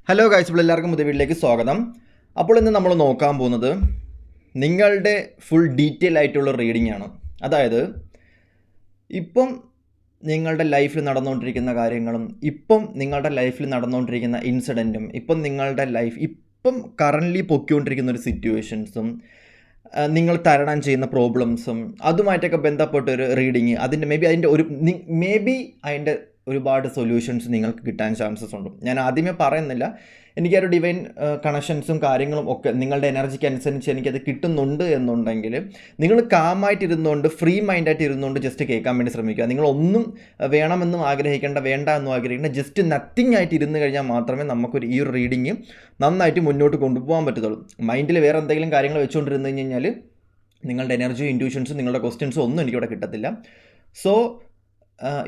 Hello guys, ഇപ്പോൾ എല്ലാവർക്കും പുതിയ വീട്ടിലേക്ക് സ്വാഗതം. അപ്പോൾ ഇന്ന് നമ്മൾ നോക്കാൻ പോകുന്നത് നിങ്ങളുടെ ഫുൾ ഡീറ്റെയിൽ ആയിട്ടുള്ള റീഡിംഗ് ആണ്. അതായത് ഇപ്പം നിങ്ങളുടെ ലൈഫിൽ നടന്നുകൊണ്ടിരിക്കുന്ന കാര്യങ്ങളും ഇപ്പം നിങ്ങളുടെ ലൈഫിൽ നടന്നുകൊണ്ടിരിക്കുന്ന ഇൻസിഡൻറ്റും ഇപ്പം കറൻ്റ്ലി പൊക്കിക്കൊണ്ടിരിക്കുന്ന ഒരു സിറ്റുവേഷൻസും നിങ്ങൾ തരണം ചെയ്യുന്ന പ്രോബ്ലംസും അതുമായിട്ടൊക്കെ ബന്ധപ്പെട്ട ഒരു റീഡിങ്, അതിൻ്റെ ഒരുപാട് സൊല്യൂഷൻസ് നിങ്ങൾക്ക് കിട്ടാൻ ചാൻസസ് ഉണ്ട്. ഞാൻ ആദ്യമേ പറയുന്നില്ല, എനിക്കൊരു ഡിവൈൻ കണക്ഷൻസും കാര്യങ്ങളും ഒക്കെ നിങ്ങളുടെ എനർജിക്ക് അനുസരിച്ച് എനിക്കത് കിട്ടുന്നുണ്ട് എന്നുണ്ടെങ്കിൽ നിങ്ങൾ കാമായിട്ടിരുന്നുകൊണ്ട് ഫ്രീ മൈൻഡായിട്ട് ഇരുന്നുകൊണ്ട് ജസ്റ്റ് കേൾക്കാൻ വേണ്ടി ശ്രമിക്കുക. നിങ്ങളൊന്നും വേണമെന്നും ആഗ്രഹിക്കേണ്ട, വേണ്ട എന്നും ആഗ്രഹിക്കേണ്ട, ജസ്റ്റ് നത്തിങ് ആയിട്ട് ഇരുന്ന് കഴിഞ്ഞാൽ മാത്രമേ നമുക്കൊരു ഈ ഒരു റീഡിങ് നന്നായിട്ട് മുന്നോട്ട് കൊണ്ടുപോകാൻ പറ്റത്തുള്ളൂ. മൈൻഡിൽ വേറെ എന്തെങ്കിലും കാര്യങ്ങൾ വെച്ചുകൊണ്ടിരുന്ന് കഴിഞ്ഞാൽ നിങ്ങളുടെ എനർജിയും ഇൻറ്റ്യൂഷൻസും നിങ്ങളുടെ ക്വസ്റ്റ്യൻസും ഒന്നും എനിക്കിവിടെ കിട്ടത്തില്ല. സോ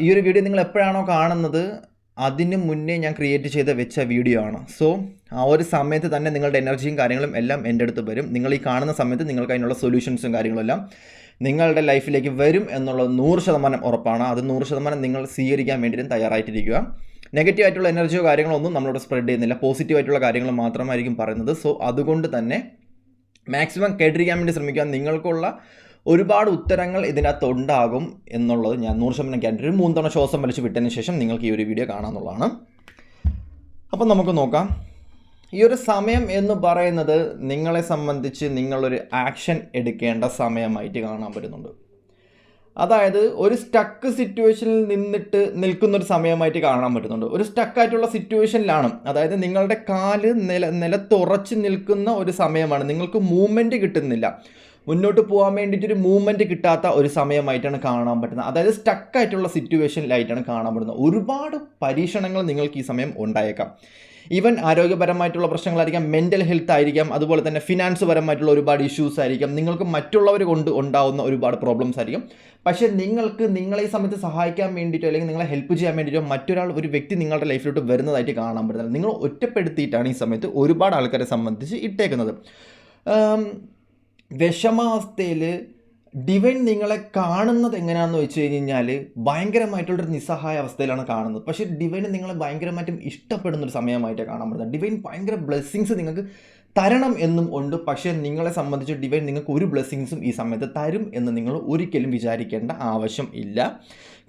ഈ ഒരു വീഡിയോ നിങ്ങൾ എപ്പോഴാണോ കാണുന്നത് അതിന് മുന്നേ ഞാൻ ക്രിയേറ്റ് ചെയ്ത് വെച്ച വീഡിയോ ആണ്. സോ ആ ഒരു സമയത്ത് തന്നെ നിങ്ങളുടെ എനർജിയും കാര്യങ്ങളും എല്ലാം എൻ്റെ അടുത്ത് വരും. നിങ്ങൾ ഈ കാണുന്ന സമയത്ത് നിങ്ങൾക്ക് അതിനുള്ള സൊല്യൂഷൻസും കാര്യങ്ങളും എല്ലാം നിങ്ങളുടെ ലൈഫിലേക്ക് വരും എന്നുള്ളത് 100% ഉറപ്പാണ്. അത് 100% നിങ്ങൾ സ്വീകരിക്കാൻ വേണ്ടിയിട്ടും തയ്യാറായിട്ടിരിക്കുക. നെഗറ്റീവ് ആയിട്ടുള്ള എനർജിയോ കാര്യങ്ങളോ ഒന്നും നമ്മളോട് സ്പ്രെഡ് ചെയ്യുന്നില്ല. പോസിറ്റീവ് ആയിട്ടുള്ള കാര്യങ്ങൾ മാത്രമായിരിക്കും പറയുന്നത്. സോ അതുകൊണ്ട് തന്നെ മാക്സിമം കേട്ടിരിക്കാൻ വേണ്ടി ശ്രമിക്കുക. നിങ്ങൾക്കുള്ള ഒരുപാട് ഉത്തരങ്ങൾ ഇതിനകത്ത് ഉണ്ടാകും എന്നുള്ളത് ഞാൻ 100% ഗ്യാരണ്ടി. ഒരു 3 തവണ ശ്വാസം വലിച്ച് വിട്ടതിന് ശേഷം നിങ്ങൾക്ക് ഈ ഒരു വീഡിയോ കാണാമെന്നുള്ളതാണ്. അപ്പം നമുക്ക് നോക്കാം. ഈ ഒരു സമയം എന്ന് പറയുന്നത് നിങ്ങളെ സംബന്ധിച്ച് നിങ്ങളൊരു ആക്ഷൻ എടുക്കേണ്ട സമയമായിട്ട് കാണാൻ പറ്റുന്നുണ്ട്. അതായത് ഒരു സ്റ്റക്ക് സിറ്റുവേഷനിൽ നിൽക്കുന്നൊരു സമയമായിട്ട് കാണാൻ പറ്റുന്നുണ്ട്. ഒരു സ്റ്റക്കായിട്ടുള്ള സിറ്റുവേഷനിലാണ്, അതായത് നിങ്ങളുടെ കാല് നിലത്തുറച്ച് നിൽക്കുന്ന ഒരു സമയമാണ്. നിങ്ങൾക്ക് മൂവ്മെൻറ്റ് കിട്ടുന്നില്ല, മുന്നോട്ട് പോകാൻ വേണ്ടിയിട്ടൊരു മൂവ്മെൻറ്റ് കിട്ടാത്ത ഒരു സമയമായിട്ടാണ് കാണാൻ പറ്റുന്നത്. അതായത് സ്റ്റക്കായിട്ടുള്ള സിറ്റുവേഷനിലായിട്ടാണ് കാണാൻ പറ്റുന്നത്. ഒരുപാട് പരീക്ഷണങ്ങൾ നിങ്ങൾക്ക് ഈ സമയം ഉണ്ടായേക്കാം. ഈവൻ ആരോഗ്യപരമായിട്ടുള്ള പ്രശ്നങ്ങളായിരിക്കാം, മെൻ്റൽ ഹെൽത്ത് ആയിരിക്കാം, അതുപോലെ തന്നെ ഫിനാൻസ് പരമായിട്ടുള്ള ഒരുപാട് ഇഷ്യൂസ് ആയിരിക്കാം, നിങ്ങൾക്ക് മറ്റുള്ളവർ കൊണ്ട് ഉണ്ടാവുന്ന ഒരുപാട് പ്രോബ്ലംസ് ആയിരിക്കും. പക്ഷേ നിങ്ങൾക്ക് നിങ്ങളെ ഈ സമയത്ത് സഹായിക്കാൻ വേണ്ടിയിട്ടോ അല്ലെങ്കിൽ നിങ്ങളെ ഹെൽപ്പ് ചെയ്യാൻ വേണ്ടിയിട്ടോ ഒരു വ്യക്തി നിങ്ങളുടെ ലൈഫിലോട്ട് വരുന്നതായിട്ട് കാണാൻ പറ്റുന്നത്. നിങ്ങൾ ഒറ്റപ്പെടുത്തിയിട്ടാണ് ഈ സമയത്ത് ഒരുപാട് ആൾക്കാരെ സംബന്ധിച്ച് ഇട്ടേക്കുന്നത്. വിഷമാവസ്ഥയിൽ ഡിവൈൻ നിങ്ങളെ കാണുന്നത് എങ്ങനെയാണെന്ന് വെച്ച് കഴിഞ്ഞാൽ ഭയങ്കരമായിട്ടുള്ളൊരു നിസ്സഹായ അവസ്ഥയിലാണ് കാണുന്നത്. പക്ഷേ ഡിവൈന് നിങ്ങളെ ഭയങ്കരമായിട്ടും ഇഷ്ടപ്പെടുന്നൊരു സമയമായിട്ട് കാണാൻ പറ്റുന്നത്. ഡിവൈൻ ഭയങ്കര ബ്ലെസ്സിങ്സ് നിങ്ങൾക്ക് തരണം എന്നും ഉണ്ട്. പക്ഷേ നിങ്ങളെ സംബന്ധിച്ച് ഡിവൈൻ നിങ്ങൾക്ക് ഒരു ബ്ലെസ്സിങ്സും ഈ സമയത്ത് തരും എന്ന് നിങ്ങൾ ഒരിക്കലും വിചാരിക്കേണ്ട ആവശ്യം ഇല്ല.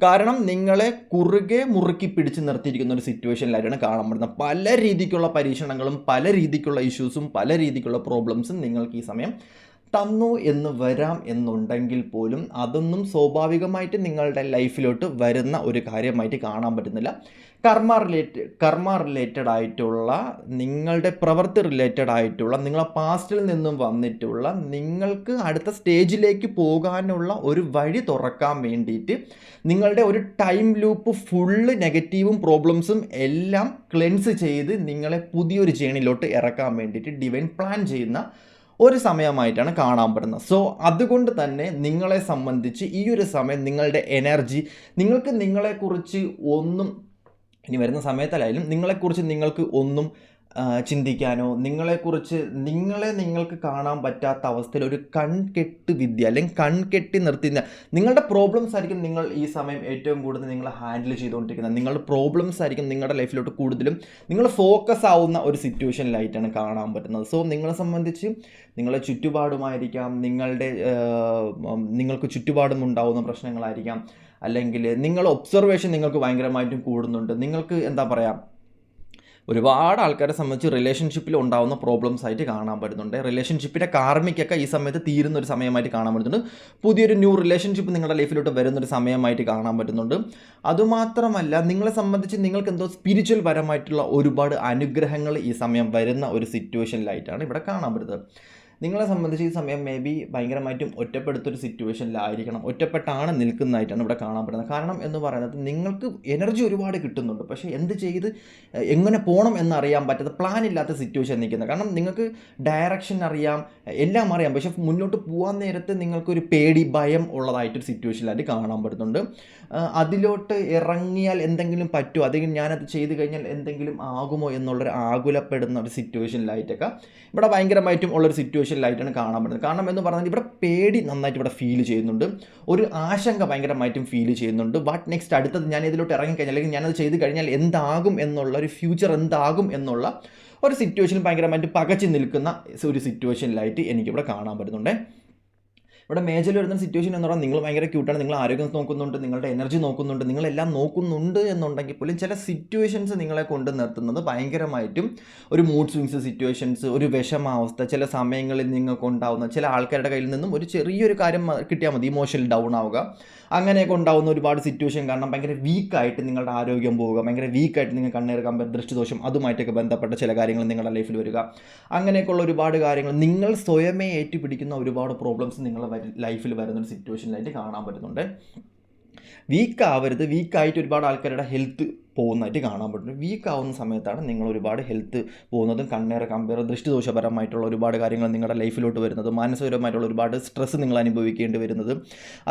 കാരണം നിങ്ങളെ കുറുകെ മുറുക്കി പിടിച്ച് നിർത്തിയിരിക്കുന്ന ഒരു സിറ്റുവേഷനിലായിട്ടാണ് കാണാൻ പറ്റുന്നത്. പല രീതിക്കുള്ള പരീക്ഷണങ്ങളും പല രീതിക്കുള്ള ഇഷ്യൂസും പല രീതിക്കുള്ള പ്രോബ്ലംസും നിങ്ങൾക്ക് ഈ സമയം തന്നു എന്ന് വരാം എന്നുണ്ടെങ്കിൽ പോലും അതൊന്നും സ്വാഭാവികമായിട്ട് നിങ്ങളുടെ ലൈഫിലോട്ട് വരുന്ന ഒരു കാര്യമായിട്ട് കാണാൻ പറ്റുന്നില്ല. കർമ്മ റിലേറ്റഡ് ആയിട്ടുള്ള, നിങ്ങളുടെ പ്രവൃത്തി റിലേറ്റഡ് ആയിട്ടുള്ള, നിങ്ങളെ പാസ്റ്റിൽ നിന്നും വന്നിട്ടുള്ള നിങ്ങൾക്ക് അടുത്ത സ്റ്റേജിലേക്ക് പോകാനുള്ള ഒരു വഴി തുറക്കാൻ വേണ്ടിയിട്ട് നിങ്ങളുടെ ഒരു ടൈം ലൂപ്പ് ഫുള്ള് നെഗറ്റീവും പ്രോബ്ലംസും എല്ലാം ക്ലെൻസ് ചെയ്ത് നിങ്ങളെ പുതിയൊരു ജേണിയിലോട്ട് ഇറക്കാൻ വേണ്ടിയിട്ട് ഡിവൈൻ പ്ലാൻ ചെയ്യുന്ന ഒരു സമയമായിട്ടാണ് കാണാൻ പറ്റുന്നത്. സോ അതുകൊണ്ട് തന്നെ നിങ്ങളെ സംബന്ധിച്ച് ഈ ഒരു സമയം നിങ്ങളുടെ എനർജി, നിങ്ങൾക്ക് നിങ്ങളെക്കുറിച്ച് ഒന്നും ഇനി വരുന്ന സമയത്തല്ലായാലും നിങ്ങളെക്കുറിച്ച് നിങ്ങൾക്ക് ഒന്നും ചിന്തിക്കാനോ നിങ്ങളെക്കുറിച്ച് നിങ്ങൾക്ക് കാണാൻ പറ്റാത്ത അവസ്ഥയിൽ ഒരു കൺകെട്ട് വിദ്യ അല്ലെങ്കിൽ കൺകെട്ടി നിർത്തുന്ന നിങ്ങളുടെ പ്രോബ്ലംസ് ആയിരിക്കും നിങ്ങൾ ഈ സമയം ഏറ്റവും കൂടുതൽ നിങ്ങൾ ഹാൻഡിൽ ചെയ്തുകൊണ്ടിരിക്കുന്നത്. നിങ്ങളുടെ പ്രോബ്ലംസ് ആയിരിക്കും നിങ്ങളുടെ ലൈഫിലോട്ട് കൂടുതലും നിങ്ങൾ ഫോക്കസ് ആവുന്ന ഒരു സിറ്റുവേഷനിലായിട്ടാണ് കാണാൻ പറ്റുന്നത്. സോ നിങ്ങളെ സംബന്ധിച്ച് നിങ്ങളുടെ ചുറ്റുപാടുമായിരിക്കാം, നിങ്ങൾക്ക് ചുറ്റുപാടും ഉണ്ടാവുന്ന പ്രശ്നങ്ങളായിരിക്കാം, അല്ലെങ്കിൽ നിങ്ങളുടെ ഒബ്സർവേഷൻ നിങ്ങൾക്ക് ഭയങ്കരമായിട്ടും കൂടുന്നുണ്ട്. നിങ്ങൾക്ക് എന്താ പറയുക, ഒരുപാട് ആൾക്കാരെ സംബന്ധിച്ച് റിലേഷൻഷിപ്പിൽ ഉണ്ടാകുന്ന പ്രോബ്ലംസ് ആയിട്ട് കാണാൻ പറ്റുന്നുണ്ട്. റിലേഷൻഷിപ്പിൻ്റെ കാർമിക്കൊക്കെ ഈ സമയത്ത് തീരുന്ന ഒരു സമയമായിട്ട് കാണാൻ പറ്റുന്നുണ്ട്. പുതിയൊരു ന്യൂ റിലേഷൻഷിപ്പ് നിങ്ങളുടെ ലൈഫിലോട്ട് വരുന്നൊരു സമയമായിട്ട് കാണാൻ പറ്റുന്നുണ്ട്. അതുമാത്രമല്ല, നിങ്ങളെ സംബന്ധിച്ച് നിങ്ങൾക്ക് എന്തോ സ്പിരിച്വൽ പരമായിട്ടുള്ള ഒരുപാട് അനുഗ്രഹങ്ങൾ ഈ സമയം വരുന്ന ഒരു സിറ്റുവേഷനിലായിട്ടാണ് ഇവിടെ കാണാൻ പറ്റുന്നത്. നിങ്ങളെ സംബന്ധിച്ച് ഈ സമയം ഭയങ്കരമായിട്ടും ഒറ്റപ്പെടുത്തൊരു സിറ്റുവേഷനിലായിരിക്കണം, ഒറ്റപ്പെട്ടാണ് നിൽക്കുന്നതായിട്ടാണ് ഇവിടെ കാണാൻ പറ്റുന്നത്. കാരണം എന്ന് പറയുന്നത് നിങ്ങൾക്ക് എനർജി ഒരുപാട് കിട്ടുന്നുണ്ട്, പക്ഷേ എന്ത് ചെയ്ത് എങ്ങനെ പോകണം എന്നറിയാൻ പറ്റാത്ത, പ്ലാൻ ഇല്ലാത്ത സിറ്റുവേഷൻ നിൽക്കുന്നത്. കാരണം നിങ്ങൾക്ക് ഡയറക്ഷൻ അറിയാം, എല്ലാം അറിയാം, പക്ഷേ മുന്നോട്ട് പോകാൻ നേരത്ത് നിങ്ങൾക്കൊരു പേടി, ഭയം ഉള്ളതായിട്ടൊരു സിറ്റുവേഷനിലായിട്ട് കാണാൻ പറ്റുന്നുണ്ട്. അതിലോട്ട് ഇറങ്ങിയാൽ എന്തെങ്കിലും പറ്റുമോ, അല്ലെങ്കിൽ ഞാനത് ചെയ്ത് കഴിഞ്ഞാൽ എന്തെങ്കിലും ആകുമോ എന്നുള്ളൊരു ആകുലപ്പെടുന്ന ഒരു സിറ്റുവേഷനിലായിട്ടൊക്കെ ഇവിടെ ഭയങ്കരമായിട്ടും ഉള്ളൊരു സിറ്റുവേഷൻ സിറ്റുവേഷനിലായിട്ടാണ് കാണാൻ പറ്റുന്നത്. കാരണം എന്ന് പറഞ്ഞാൽ ഇവിടെ പേടി നന്നായിട്ട് ഇവിടെ ഫീൽ ചെയ്യുന്നുണ്ട്, ഒരു ആശങ്ക ഭയങ്കരമായിട്ടും ഫീൽ ചെയ്യുന്നുണ്ട്. വാട്ട് നെക്സ്റ്റ്, അടുത്തത് ഞാൻ ഇതിലോട്ട് ഇറങ്ങിക്കഴിഞ്ഞാൽ അല്ലെങ്കിൽ ഞാനത് ചെയ്ത് കഴിഞ്ഞാൽ എന്താകും എന്നുള്ള ഒരു ഫ്യൂച്ചർ എന്താകും എന്നുള്ള ഒരു സിറ്റുവേഷനിൽ ഭയങ്കരമായിട്ട് പകച്ചു നിൽക്കുന്ന ഒരു സിറ്റുവേഷനിലായിട്ട് എനിക്കിവിടെ കാണാൻ പറ്റുന്നുണ്ട്. ഇവിടെ മേജറിൽ വരുന്ന സിറ്റുവേഷൻ എന്ന് പറഞ്ഞാൽ നിങ്ങൾ ഭയങ്കര ക്യൂട്ടാണ്, നിങ്ങൾ ആരോഗ്യം നോക്കുന്നുണ്ട്, നിങ്ങളുടെ എനർജി നോക്കുന്നുണ്ട്, നിങ്ങളെല്ലാം നോക്കുന്നുണ്ട് എന്നുണ്ടെങ്കിൽ പോലും ചില സിറ്റുവേഷൻസ് നിങ്ങളെ കൊണ്ട് നിർത്തുന്നത് ഭയങ്കരമായിട്ടും ഒരു മൂഡ് സ്വിങ്സ് സിറ്റുവേഷൻസ്, ഒരു വിഷമാവസ്ഥ, ചില സമയങ്ങളിൽ നിങ്ങൾക്ക് ഉണ്ടാവുന്ന ചില ആൾക്കാരുടെ കയ്യിൽ നിന്നും ഒരു ചെറിയൊരു കാര്യം കിട്ടിയാൽ മതി ഇമോഷണൽ ഡൗൺ ആവുക, അങ്ങനെയൊക്കെ ഉണ്ടാവുന്ന ഒരുപാട് സിറ്റുവേഷൻ കാരണം ഭയങ്കര വീക്കായിട്ട് നിങ്ങളുടെ ആരോഗ്യം പോവുക, ഭയങ്കര വീക്കായിട്ട് നിങ്ങൾ കണ്ണേർ കമ്പയർ ദൃഷ്ടിദോഷം അതുമായിട്ടൊക്കെ ബന്ധപ്പെട്ട ചില കാര്യങ്ങൾ നിങ്ങളുടെ ലൈഫിൽ വരിക, അങ്ങനെയൊക്കെയുള്ള ഒരുപാട് കാര്യങ്ങൾ നിങ്ങൾ സ്വയമേ ഏറ്റുപിടിക്കുന്ന ഒരുപാട് പ്രോബ്ലംസ് നിങ്ങളുടെ ലൈഫിൽ വരുന്നൊരു സിറ്റുവേഷനിലായിട്ട് കാണാൻ പറ്റുന്നുണ്ട്. വീക്കാവരുത്, വീക്കായിട്ട് ഒരുപാട് ആൾക്കാരുടെ ഹെൽത്ത് പോകുന്നതായിട്ട് കാണാൻ പറ്റും. വീക്കാവുന്ന സമയത്താണ് നിങ്ങൾ ഒരുപാട് ഹെൽത്ത് പോകുന്നതും കണ്ണേർ കമ്പയർ ദൃഷ്ടിദോഷപരമായിട്ടുള്ള ഒരുപാട് കാര്യങ്ങൾ നിങ്ങളുടെ ലൈഫിലോട്ട് വരുന്നത്, മാനസികപരമായിട്ടുള്ള ഒരുപാട് സ്ട്രെസ്സ് നിങ്ങൾ അനുഭവിക്കേണ്ടി വരുന്നത്.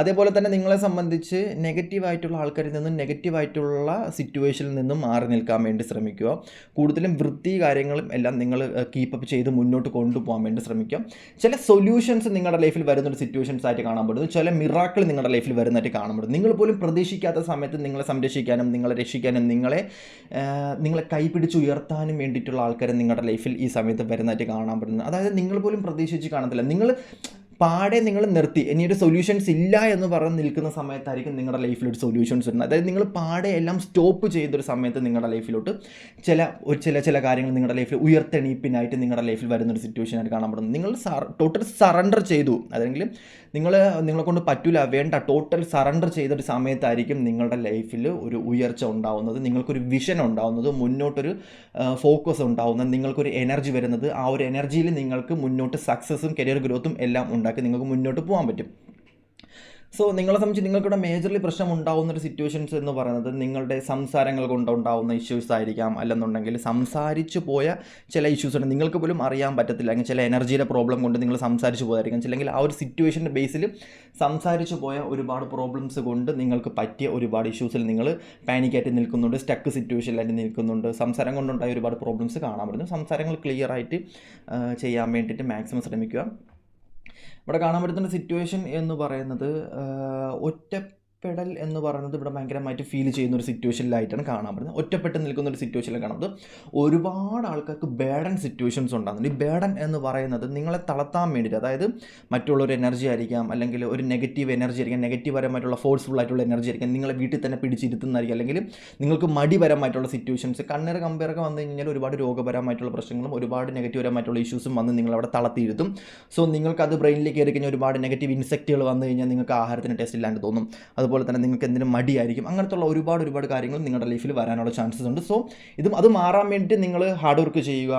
അതേപോലെ തന്നെ നിങ്ങളെ സംബന്ധിച്ച് നെഗറ്റീവായിട്ടുള്ള ആൾക്കാരിൽ നിന്നും നെഗറ്റീവായിട്ടുള്ള സിറ്റുവേഷനിൽ നിന്നും മാറി നിൽക്കാൻ വേണ്ടി ശ്രമിക്കുക. കൂടുതലും വൃത്തി കാര്യങ്ങളും എല്ലാം നിങ്ങൾ കീപ്പപ്പ് ചെയ്ത് മുന്നോട്ട് കൊണ്ടുപോകാൻ വേണ്ടി ശ്രമിക്കുക. ചില സൊല്യൂഷൻസ് നിങ്ങളുടെ ലൈഫിൽ വരുന്നൊരു സിറ്റുവേഷൻസ് ആയിട്ട് കാണാൻ പറ്റുന്നു, ചില മിറാക്കിൾ നിങ്ങളുടെ ലൈഫിൽ വരുന്നതായിട്ട് കാണാൻ പറ്റും. നിങ്ങൾ പോലും പ്രതീക്ഷിക്കാത്ത സമയത്ത് നിങ്ങളെ സംരക്ഷിക്കാനും നിങ്ങളെ രക്ഷിക്കാനും നിങ്ങളെ കൈപിടിച്ച് ഉയർത്താനും വേണ്ടിയിട്ടുള്ള ആൾക്കാരെ നിങ്ങളുടെ ലൈഫിൽ ഈ സമയത്ത് വരുന്നതായിട്ട് കാണാൻ പറ്റുന്നത്. അതായത് നിങ്ങൾ പോലും പ്രതീക്ഷിച്ച് കാണത്തില്ല, നിങ്ങൾ പാടെ നിങ്ങൾ നിർത്തി ഇനിയൊരു സൊല്യൂഷൻസ് ഇല്ല എന്ന് പറഞ്ഞ് നിൽക്കുന്ന സമയത്തായിരിക്കും നിങ്ങളുടെ ലൈഫിലൊരു സൊല്യൂഷൻസ് വരുന്നത്. അതായത് നിങ്ങൾ പാടെ എല്ലാം സ്റ്റോപ്പ് ചെയ്തൊരു സമയത്ത് നിങ്ങളുടെ ലൈഫിലോട്ട് ചില കാര്യങ്ങൾ നിങ്ങളുടെ ലൈഫിൽ ഉയർത്തെണീപ്പിനായിട്ട് നിങ്ങളുടെ ലൈഫിൽ വരുന്നൊരു സിറ്റുവേഷനായിട്ട് കാണാൻ പറ്റുന്നത്. നിങ്ങൾ ടോട്ടൽ സറണ്ടർ ചെയ്തു, അല്ലെങ്കിൽ നിങ്ങളെ കൊണ്ട് പറ്റില്ല വേണ്ട ടോട്ടൽ സറണ്ടർ ചെയ്തൊരു സമയത്തായിരിക്കും നിങ്ങളുടെ ലൈഫിൽ ഒരു ഉയർച്ച ഉണ്ടാവുന്നത്, നിങ്ങൾക്കൊരു വിഷൻ ഉണ്ടാവുന്നത്, മുന്നോട്ടൊരു ഫോക്കസ് ഉണ്ടാവുന്നത്, നിങ്ങൾക്കൊരു എനർജി വരുന്നത്. ആ ഒരു എനർജിയിൽ നിങ്ങൾക്ക് മുന്നോട്ട് സക്സസ്സും കരിയർ ഗ്രോത്തും എല്ലാം ഉണ്ടാക്കി നിങ്ങൾക്ക് മുന്നോട്ട് പോകാൻ പറ്റും. സോ നിങ്ങളെ സംബന്ധിച്ച് നിങ്ങൾക്കിവിടെ മേജർലി പ്രശ്നം ഉണ്ടാകുന്നൊരു സിറ്റുവേഷൻസ് എന്ന് പറയുന്നത് നിങ്ങളുടെ സംസാരങ്ങൾ കൊണ്ടുണ്ടാകുന്ന ഇഷ്യൂസ് ആയിരിക്കാം, അല്ലെന്നുണ്ടെങ്കിൽ സംസാരിച്ചു പോയ ചില ഇഷ്യൂസ് ഉണ്ട്, നിങ്ങൾക്ക് പോലും അറിയാൻ പറ്റത്തില്ല, അല്ലെങ്കിൽ ചില എനർജിയുടെ പ്രോബ്ലം കൊണ്ട് നിങ്ങൾ സംസാരിച്ചു പോയായിരിക്കും, അല്ലെങ്കിൽ ആ ഒരു സിറ്റുവേഷൻ്റെ ബേസിൽ സംസാരിച്ചു പോയ ഒരുപാട് പ്രോബ്ലംസ് കൊണ്ട് നിങ്ങൾക്ക് പറ്റിയ ഒരുപാട് ഇഷ്യൂസിൽ നിങ്ങൾ പാനിക്കായിട്ട് നിൽക്കുന്നുണ്ട്, സ്റ്റക്ക് സിറ്റുവേഷനിലായിട്ട് നിൽക്കുന്നുണ്ട്, സംസാരം കൊണ്ടുണ്ടായ ഒരുപാട് പ്രോബ്ലംസ് കാണാൻ പറ്റുന്നു. സംസാരങ്ങൾ ക്ലിയർ ആയിട്ട് ചെയ്യാൻ വേണ്ടിയിട്ട് മാക്സിമം ശ്രമിക്കുക. ഇവിടെ കാണാൻ പറ്റുന്ന സിറ്റുവേഷൻ എന്ന് പറയുന്നത് ഒറ്റപ്പെടൽ എന്ന് പറയുന്നത് ഇവിടെ ഭയങ്കരമായിട്ട് ഫീൽ ചെയ്യുന്ന ഒരു സിറ്റുവേഷനിലായിട്ടാണ് കാണാൻ പറ്റുന്നത്. ഒറ്റപ്പെട്ട് നിൽക്കുന്ന ഒരു സിറ്റുവേഷനിൽ കാണുന്നത് ഒരുപാട് ആൾക്കാർക്ക് ബേഡൻ സിറ്റുവേഷൻസ് ഉണ്ടാകുന്നുണ്ട്. ഈ ബേഡൻ എന്ന് പറയുന്നത് നിങ്ങളെ തളർത്താൻ വേണ്ടിയിട്ട്, അതായത് മറ്റുള്ളൊരു എനർജി ആയിരിക്കാം, അല്ലെങ്കിൽ ഒരു നെഗറ്റീവ് എനർജി ആയിരിക്കാം, നെഗറ്റീവ്പരമായിട്ടുള്ള ഫോഴ്സ്ഫുൾ ആയിട്ടുള്ള എനർജി ആയിരിക്കാം, നിങ്ങളെ വീട്ടിൽ തന്നെ പിടിച്ചിരുത്തുന്നതായിരിക്കും, അല്ലെങ്കിൽ നിങ്ങൾക്ക് മടിപരമായിട്ടുള്ള സിറ്റുവേഷൻസ്, കണ്ണേർ കമ്പയറൊക്കെ വന്നു കഴിഞ്ഞാൽ ഒരുപാട് രോഗപരമായിട്ടുള്ള പ്രശ്നങ്ങളും ഒരുപാട് നെഗറ്റീവ്പരമായിട്ടുള്ള ഇഷ്യൂസും വന്ന് നിങ്ങളവിടെ തളർത്തിയിരുത്തും. സോ നിങ്ങൾക്കത് ബ്രെയിനിലേക്ക് കയറി കഴിഞ്ഞാൽ ഒരുപാട് നെഗറ്റീവ് ഇൻസെക്റ്റുകൾ വന്നു കഴിഞ്ഞാൽ നിങ്ങൾക്ക് ആഹാരത്തിന് ടേസ്റ്റ് ഇല്ലാണ്ട് തോന്നും, അതുപോലെ തന്നെ നിങ്ങൾക്ക് എന്തിനും മടിയായിരിക്കും, അങ്ങനത്തുള്ള ഒരുപാട് കാര്യങ്ങൾ നിങ്ങളുടെ ലൈഫിൽ വരാനുള്ള ചാൻസസ് ഉണ്ട്. സോ അത് മാറാൻ വേണ്ടിയിട്ട് നിങ്ങൾ ഹാർഡ് വർക്ക് ചെയ്യുക,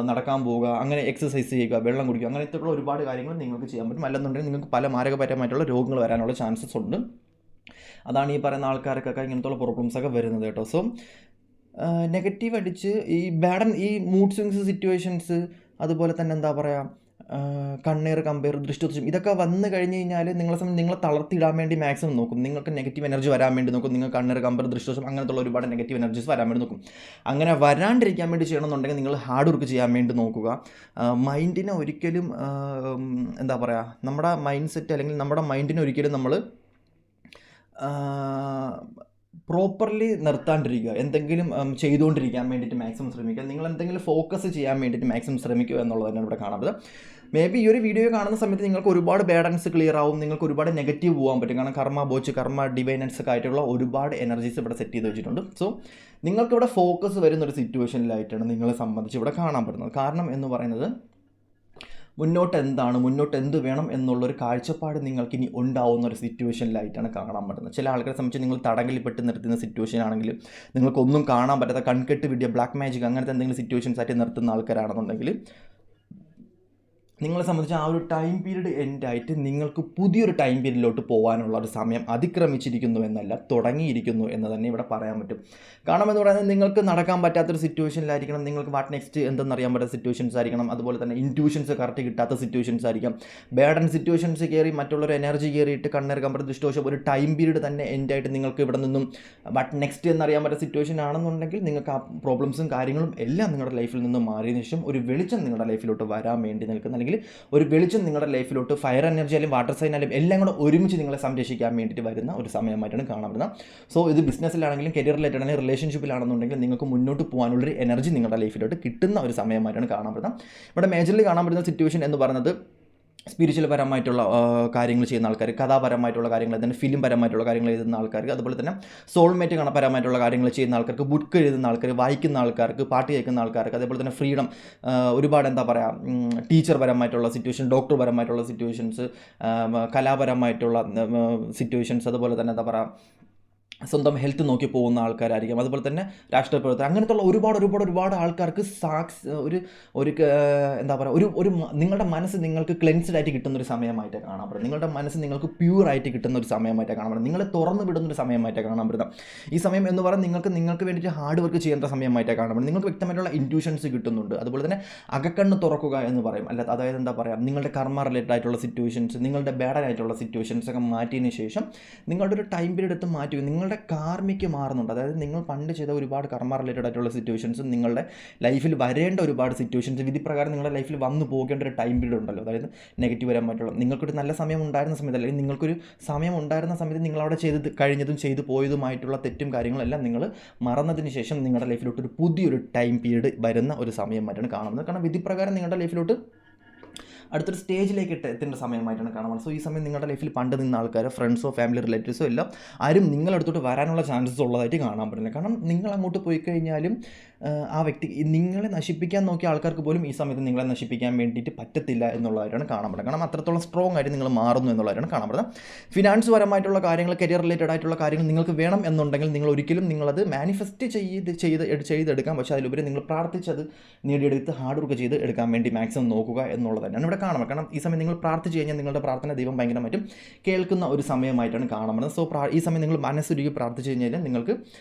നടക്കാൻ പോവുക, അങ്ങനെ എക്സസൈസ് ചെയ്യുക, വെള്ളം കുടിക്കുക, അങ്ങനത്തെയുള്ള ഒരുപാട് കാര്യങ്ങൾ നിങ്ങൾക്ക് ചെയ്യാൻ പറ്റും. അല്ലെന്നുണ്ടെങ്കിൽ നിങ്ങൾക്ക് പല മാരകപരമായിട്ടുള്ള രോഗങ്ങൾ വരാനുള്ള ചാൻസസ് ഉണ്ട്. അതാണ് ഈ പറയുന്ന ആൾക്കാർക്കൊക്കെ ഇങ്ങനത്തുള്ള പ്രോബ്ലംസൊക്കെ വരുന്നത് കേട്ടോ. സോ നെഗറ്റീവ് അടിച്ച് ഈ ബാഡൻ ഈ മൂഡ് സ്വിങ്സ് സിറ്റുവേഷൻസ്, അതുപോലെ തന്നെ എന്താ പറയുക, കണ്ണേർ കമ്പയർ ദൃഷ്ടിദോഷം, ഇതൊക്കെ വന്നു കഴിഞ്ഞ് കഴിഞ്ഞാൽ നിങ്ങളെ തളർത്തിയിടാൻ വേണ്ടി മാക്സിമം നോക്കും, നിങ്ങൾക്ക് നെഗറ്റീവ് എനർജി വരാൻ വേണ്ടി നോക്കും, നിങ്ങൾ കണ്ണേർ കമ്പയർ ദൃഷ്ടിദോഷം അങ്ങനത്തുള്ള ഒരുപാട് നെഗറ്റീവ് എനർജീസ് വരാൻ വേണ്ടി നോക്കും. അങ്ങനെ വരാണ്ടിരിക്കാൻ വേണ്ടി ചെയ്യണമെന്നുണ്ടെങ്കിൽ നിങ്ങൾ ഹാർഡ് വർക്ക് ചെയ്യാൻ വേണ്ടി നോക്കുക. മൈൻഡിനെ ഒരിക്കലും എന്താ പറയുക, നമ്മുടെ മൈൻഡ് സെറ്റ് അല്ലെങ്കിൽ നമ്മുടെ മൈൻഡിനെ ഒരിക്കലും നമ്മൾ പ്രോപ്പർലി നിർത്താണ്ടിരിക്കുക, എന്തെങ്കിലും ചെയ്തുകൊണ്ടിരിക്കാൻ വേണ്ടിയിട്ട് മാക്സിമം ശ്രമിക്കുക, നിങ്ങൾ എന്തെങ്കിലും ഫോക്കസ് ചെയ്യാൻ വേണ്ടിയിട്ട് മാക്സിമം ശ്രമിക്കുക എന്നുള്ളത് തന്നെയാണ് ഇവിടെ കാണുന്നത്. മേ ബി ഈ ഒരു വീഡിയോ കാണുന്ന സമയത്ത് നിങ്ങൾക്ക് ഒരുപാട് ബാഡൻസ് ക്ലിയർ ആവും, നിങ്ങൾക്ക് ഒരുപാട് നെഗറ്റീവ് പോകാൻ പറ്റും, കാരണം കർമ്മ ബോച്ച്, കർമ്മ ഡിവൈനൻസ് ഒക്കെ ആയിട്ടുള്ള ഒരുപാട് എനർജീസ് ഇവിടെ സെറ്റ് ചെയ്ത് വെച്ചിട്ടുണ്ട്. സോ നിങ്ങൾക്കിവിടെ ഫോക്കസ് വരുന്നൊരു സിറ്റുവേഷനിലായിട്ടാണ് നിങ്ങളെ സംബന്ധിച്ച് ഇവിടെ കാണാൻ പറ്റുന്നത്. കാരണം എന്ന് പറയുന്നത് മുന്നോട്ട് എന്ത് വേണം എന്നുള്ളൊരു കാഴ്ചപ്പാട് നിങ്ങൾക്കിനി ഉണ്ടാവുന്ന ഒരു സിറ്റുവേഷനിലായിട്ടാണ് കാണാൻ പറ്റുന്നത്. ചില ആൾക്കാരെ സംബന്ധിച്ച് നിങ്ങൾ തടങ്കലിപ്പെട്ട് നിർത്തുന്ന സിറ്റുവേഷൻ ആണെങ്കിൽ, നിങ്ങൾക്കൊന്നും കാണാൻ പറ്റാത്ത കൺകെട്ട് വിഡിയോ, ബ്ലാക്ക് മാജിക് അങ്ങനത്തെ എന്തെങ്കിലും സിറ്റുവേഷൻസ് ആയിട്ട് നിർത്തുന്ന ആൾക്കാരാണെന്നുണ്ടെങ്കിൽ നിങ്ങളെ സംബന്ധിച്ച് ആ ഒരു ടൈം പീരീഡ് എൻഡായിട്ട് നിങ്ങൾക്ക് പുതിയൊരു ടൈം പീരീഡിലോട്ട് പോകാനുള്ള ഒരു സമയം അതിക്രമിച്ചിരിക്കുന്നു എന്നല്ല, തുടങ്ങിയിരിക്കുന്നു എന്ന് തന്നെ ഇവിടെ പറയാൻ പറ്റും. കാരണം എന്ന് പറയുന്നത് നിങ്ങൾക്ക് നടക്കാൻ പറ്റാത്തൊരു സിറ്റുവേഷനിലായിരിക്കണം, നിങ്ങൾക്ക് വാട്ട് നെക്സ്റ്റ് എന്തെന്നറിയാൻ പറ്റാത്ത സിറ്റുവേഷൻസ് ആയിരിക്കണം, അതുപോലെ തന്നെ ഇൻറ്റ്യൂഷൻസ് കറക്റ്റ് കിട്ടാത്ത സിറ്റുവേഷൻസ് ആയിരിക്കാം, ബാഡൻ സിറ്റുവേഷൻസ് കയറി മറ്റുള്ളൊരു എനർജി കയറിയിട്ട് കണ്ണേർ കമ്പയർ ദൃഷ്ടിദോഷം ഒരു ടൈം പീരീഡ് തന്നെ എൻഡായിട്ട് നിങ്ങൾക്ക് ഇവിടെ നിന്നും വാട്ട് നെക്സ്റ്റ് എന്നറിയാൻ പറ്റുന്ന സിറ്റുവേഷൻ ആണെന്നുണ്ടെങ്കിൽ നിങ്ങൾക്ക് ആ പ്രോബ്ലംസും കാര്യങ്ങളും എല്ലാം നിങ്ങളുടെ ലൈഫിൽ നിന്ന് മാറിയതിനു ശേഷം ഒരു വെളിച്ചം നിങ്ങളുടെ ലൈഫിലോട്ട് വരാൻ വേണ്ടി നിൽക്കുന്ന, അല്ലെങ്കിൽ അല്ലെങ്കിൽ ഒരു വെളിച്ചം നിങ്ങളുടെ ലൈഫിലോട്ട് ഫയർ എനർജി ആയാലും വാട്ടർ സൈൻ ആയാലും എല്ലാം കൂടെ ഒരുമിച്ച് നിങ്ങളെ സംരക്ഷിക്കാൻ വേണ്ടിയിട്ട് വരുന്ന ഒരു സമയമായിട്ടാണ് കാണപ്പെടുന്നത്. സോ ഇത് ബിസിനസ്സിലാണെങ്കിലും കരിയർ റിലേറ്റഡ് ആണെങ്കിലും റിലേഷൻഷിപ്പിലാണെന്നുണ്ടെങ്കിൽ നിങ്ങൾക്ക് മുന്നോട്ട് പോകാനുള്ളൊരു എനർജി നിങ്ങളുടെ ലൈഫിലോട്ട് കിട്ടുന്ന ഒരു സമയമായിട്ടാണ് കാണപ്പെടുന്നത്. ഇവിടെ മേജർലി കാണാൻ പറ്റുന്ന സിറ്റുവേഷൻ എന്ന് പറയുന്നത് സ്പിരിച്വൽ പരമായിട്ടുള്ള കാര്യങ്ങൾ ചെയ്യുന്ന ആൾക്കാർ, കഥാപരമായിട്ടുള്ള കാര്യങ്ങൾ, തന്നെ ഫിലിം പരമായിട്ടുള്ള കാര്യങ്ങൾ എഴുതുന്ന ആൾക്കാർക്ക്, അതുപോലെ തന്നെ സോൾമേറ്റ് പരമായിട്ടുള്ള കാര്യങ്ങൾ ചെയ്യുന്ന ആൾക്കാർക്ക്, ബുക്ക് എഴുതുന്ന ആൾക്കാർ, വായിക്കുന്ന ആൾക്കാർക്ക്, പാട്ട് കേൾക്കുന്ന ആൾക്കാർക്ക്, അതേപോലെ തന്നെ ഫ്രീഡം, ഒരുപാട് എന്താ പറയുക, ടീച്ചർ പരമായിട്ടുള്ള സിറ്റുവേഷൻ, ഡോക്ടർ പരമായിട്ടുള്ള സിറ്റുവേഷൻസ്, കലാപരമായിട്ടുള്ള സിറ്റുവേഷൻസ്, അതുപോലെ തന്നെ എന്താ പറയുക സ്വന്തം ഹെൽത്ത് നോക്കി പോകുന്ന ആൾക്കാരായിരിക്കും, അതുപോലെ തന്നെ രാഷ്ട്രീയ പ്രവർത്തകർ, അങ്ങനത്തെ ഒരുപാട് ആൾക്കാർക്ക് ഒരു എന്താ പറയുക ഒരു നിങ്ങളുടെ മനസ്സ് നിങ്ങൾക്ക് ക്ലെൻസ്ഡ് ആയിട്ട് കിട്ടുന്നൊരു സമയമായിട്ട് കാണാൻ പറ്റും. നിങ്ങളുടെ മനസ്സ് നിങ്ങൾക്ക് പ്യൂറായിട്ട് കിട്ടുന്ന ഒരു സമയമായിട്ട് കാണാൻ പറ്റും. നിങ്ങളെ തുറന്നു വിടുന്നൊരു സമയമായിട്ട് കാണാൻ പറ്റും. ഈ സമയം എന്ന് പറയുന്നത് നിങ്ങൾക്ക് വേണ്ടിയിട്ട് ഹാർഡ് വർക്ക് ചെയ്യേണ്ട സമയമായിട്ട് കാണാൻ പറ്റും. നിങ്ങൾക്ക് വ്യക്തമായിട്ടുള്ള ഇൻറ്റ്യൂഷൻസ് കിട്ടുന്നുണ്ട്. അതുപോലെ തന്നെ അകക്കണ്ണ് തുറക്കുക എന്ന് പറയും. അതായത് എന്താ പറയുക, നിങ്ങളുടെ കർമ്മ റിലേറ്റഡ് ആയിട്ടുള്ള സിറ്റുവേഷൻസ്, നിങ്ങളുടെ ബാഡായിട്ടുള്ള സിറ്റുവേഷൻസ് ഒക്കെ മാറ്റിയതിന് ശേഷം നിങ്ങളുടെ ഒരു ടൈം പീരീഡ് എടുത്ത് മാറ്റി നിങ്ങളുടെ കാർമിക്ക് മാറുന്നുണ്ട്. അതായത് നിങ്ങൾ പണ്ട് ചെയ്ത ഒരുപാട് കർമ്മ റിലേറ്റഡ് ആയിട്ടുള്ള സിറ്റുവേഷൻസും നിങ്ങളുടെ ലൈഫിൽ വരേണ്ട ഒരുപാട് സിറ്റുവേഷൻസ് വിധിപ്രകാരം നിങ്ങളുടെ ലൈഫിൽ വന്നു പോകേണ്ട ഒരു ടൈം പീരീഡ് ഉണ്ടല്ലോ. അതായത് നെഗറ്റീവ് പരമായിട്ടുള്ള നിങ്ങൾക്കൊരു നല്ല സമയം ഉണ്ടായിരുന്ന സമയത്ത്, അല്ലെങ്കിൽ നിങ്ങൾക്കൊരു സമയം ഉണ്ടായിരുന്ന സമയത്ത് നിങ്ങളവിടെ ചെയ്ത് കഴിഞ്ഞതും ചെയ്തു പോയതുമായിട്ടുള്ള തെറ്റും കാര്യങ്ങളെല്ലാം നിങ്ങൾ മറന്നതിന് ശേഷം നിങ്ങളുടെ ലൈഫിലോട്ട് ഒരു പുതിയൊരു ടൈം പീരീഡ് വരുന്ന ഒരു സമയമായിട്ടാണ് കാണുന്നത്. കാരണം വിധിപ്രകാരം നിങ്ങളുടെ ലൈഫിലോട്ട് അടുത്തൊരു സ്റ്റേജിലേക്ക് എത്തേണ്ട സമയമായിട്ടാണ് കാണുന്നത്. സോ ഈ സമയം നിങ്ങളുടെ ലൈഫിൽ പണ്ട് നിന്ന ആൾക്കാർ, ഫ്രണ്ട്സോ ഫാമിലി റിലേറ്റീവ്സോ എല്ലാം ആരും നിങ്ങളടുത്തോട്ട് വരാനുള്ള ചാൻസസ് ഉള്ളതായിട്ട് കാണാൻ പറ്റില്ല. കാരണം നിങ്ങൾ അങ്ങോട്ട് പോയി കഴിഞ്ഞാലും ആ വ്യക്തി നിങ്ങളെ നശിപ്പിക്കാൻ നോക്കിയ ആൾക്കാർക്ക് പോലും ഈ സമയത്ത് നിങ്ങളെ നശിപ്പിക്കാൻ വേണ്ടിയിട്ട് പറ്റത്തില്ല എന്നുള്ളതായിട്ടാണ് കാണാൻ പറ്റുന്നത്. കാരണം അത്രത്തോളം സ്ട്രോങ് ആയിട്ട് നിങ്ങൾ മാറുന്നു എന്നുള്ളതായിട്ടാണ് കാണാൻ പറ്റുന്നത്. ഫിനാൻസ് പരമായിട്ടുള്ള കാര്യങ്ങൾ, കരിയർ റിലേറ്റഡ് ആയിട്ടുള്ള കാര്യങ്ങൾ നിങ്ങൾക്ക് വേണം എന്നുണ്ടെങ്കിൽ നിങ്ങൾ ഒരിക്കലും നിങ്ങളത് മാനിഫെസ്റ്റ് ചെയ്തെടുക്കാം. പക്ഷേ അതിലുപരി നിങ്ങൾ പ്രാർത്ഥിച്ചത് നേടിയെടുത്ത് ഹാർഡ് വർക്ക് ചെയ്ത് എടുക്കാൻ വേണ്ടി മാക്സിമം നോക്കുക എന്നുള്ളത് തന്നെയാണ് ഇവിടെ കാണുന്നത്. കാരണം ഈ സമയം നിങ്ങൾ പ്രാർത്ഥിച്ച് കഴിഞ്ഞാൽ നിങ്ങളുടെ പ്രാർത്ഥന ദൈവം ഭയങ്കരമായിട്ടും കേൾക്കുന്ന ഒരു സമയമായിട്ടാണ് കാണുന്നത്. സോ ഈ സമയം നിങ്ങൾ മനസ്സൊരുക്കി പ്രാർത്ഥിച്ച് കഴിഞ്ഞാൽ നിങ്ങൾക്ക്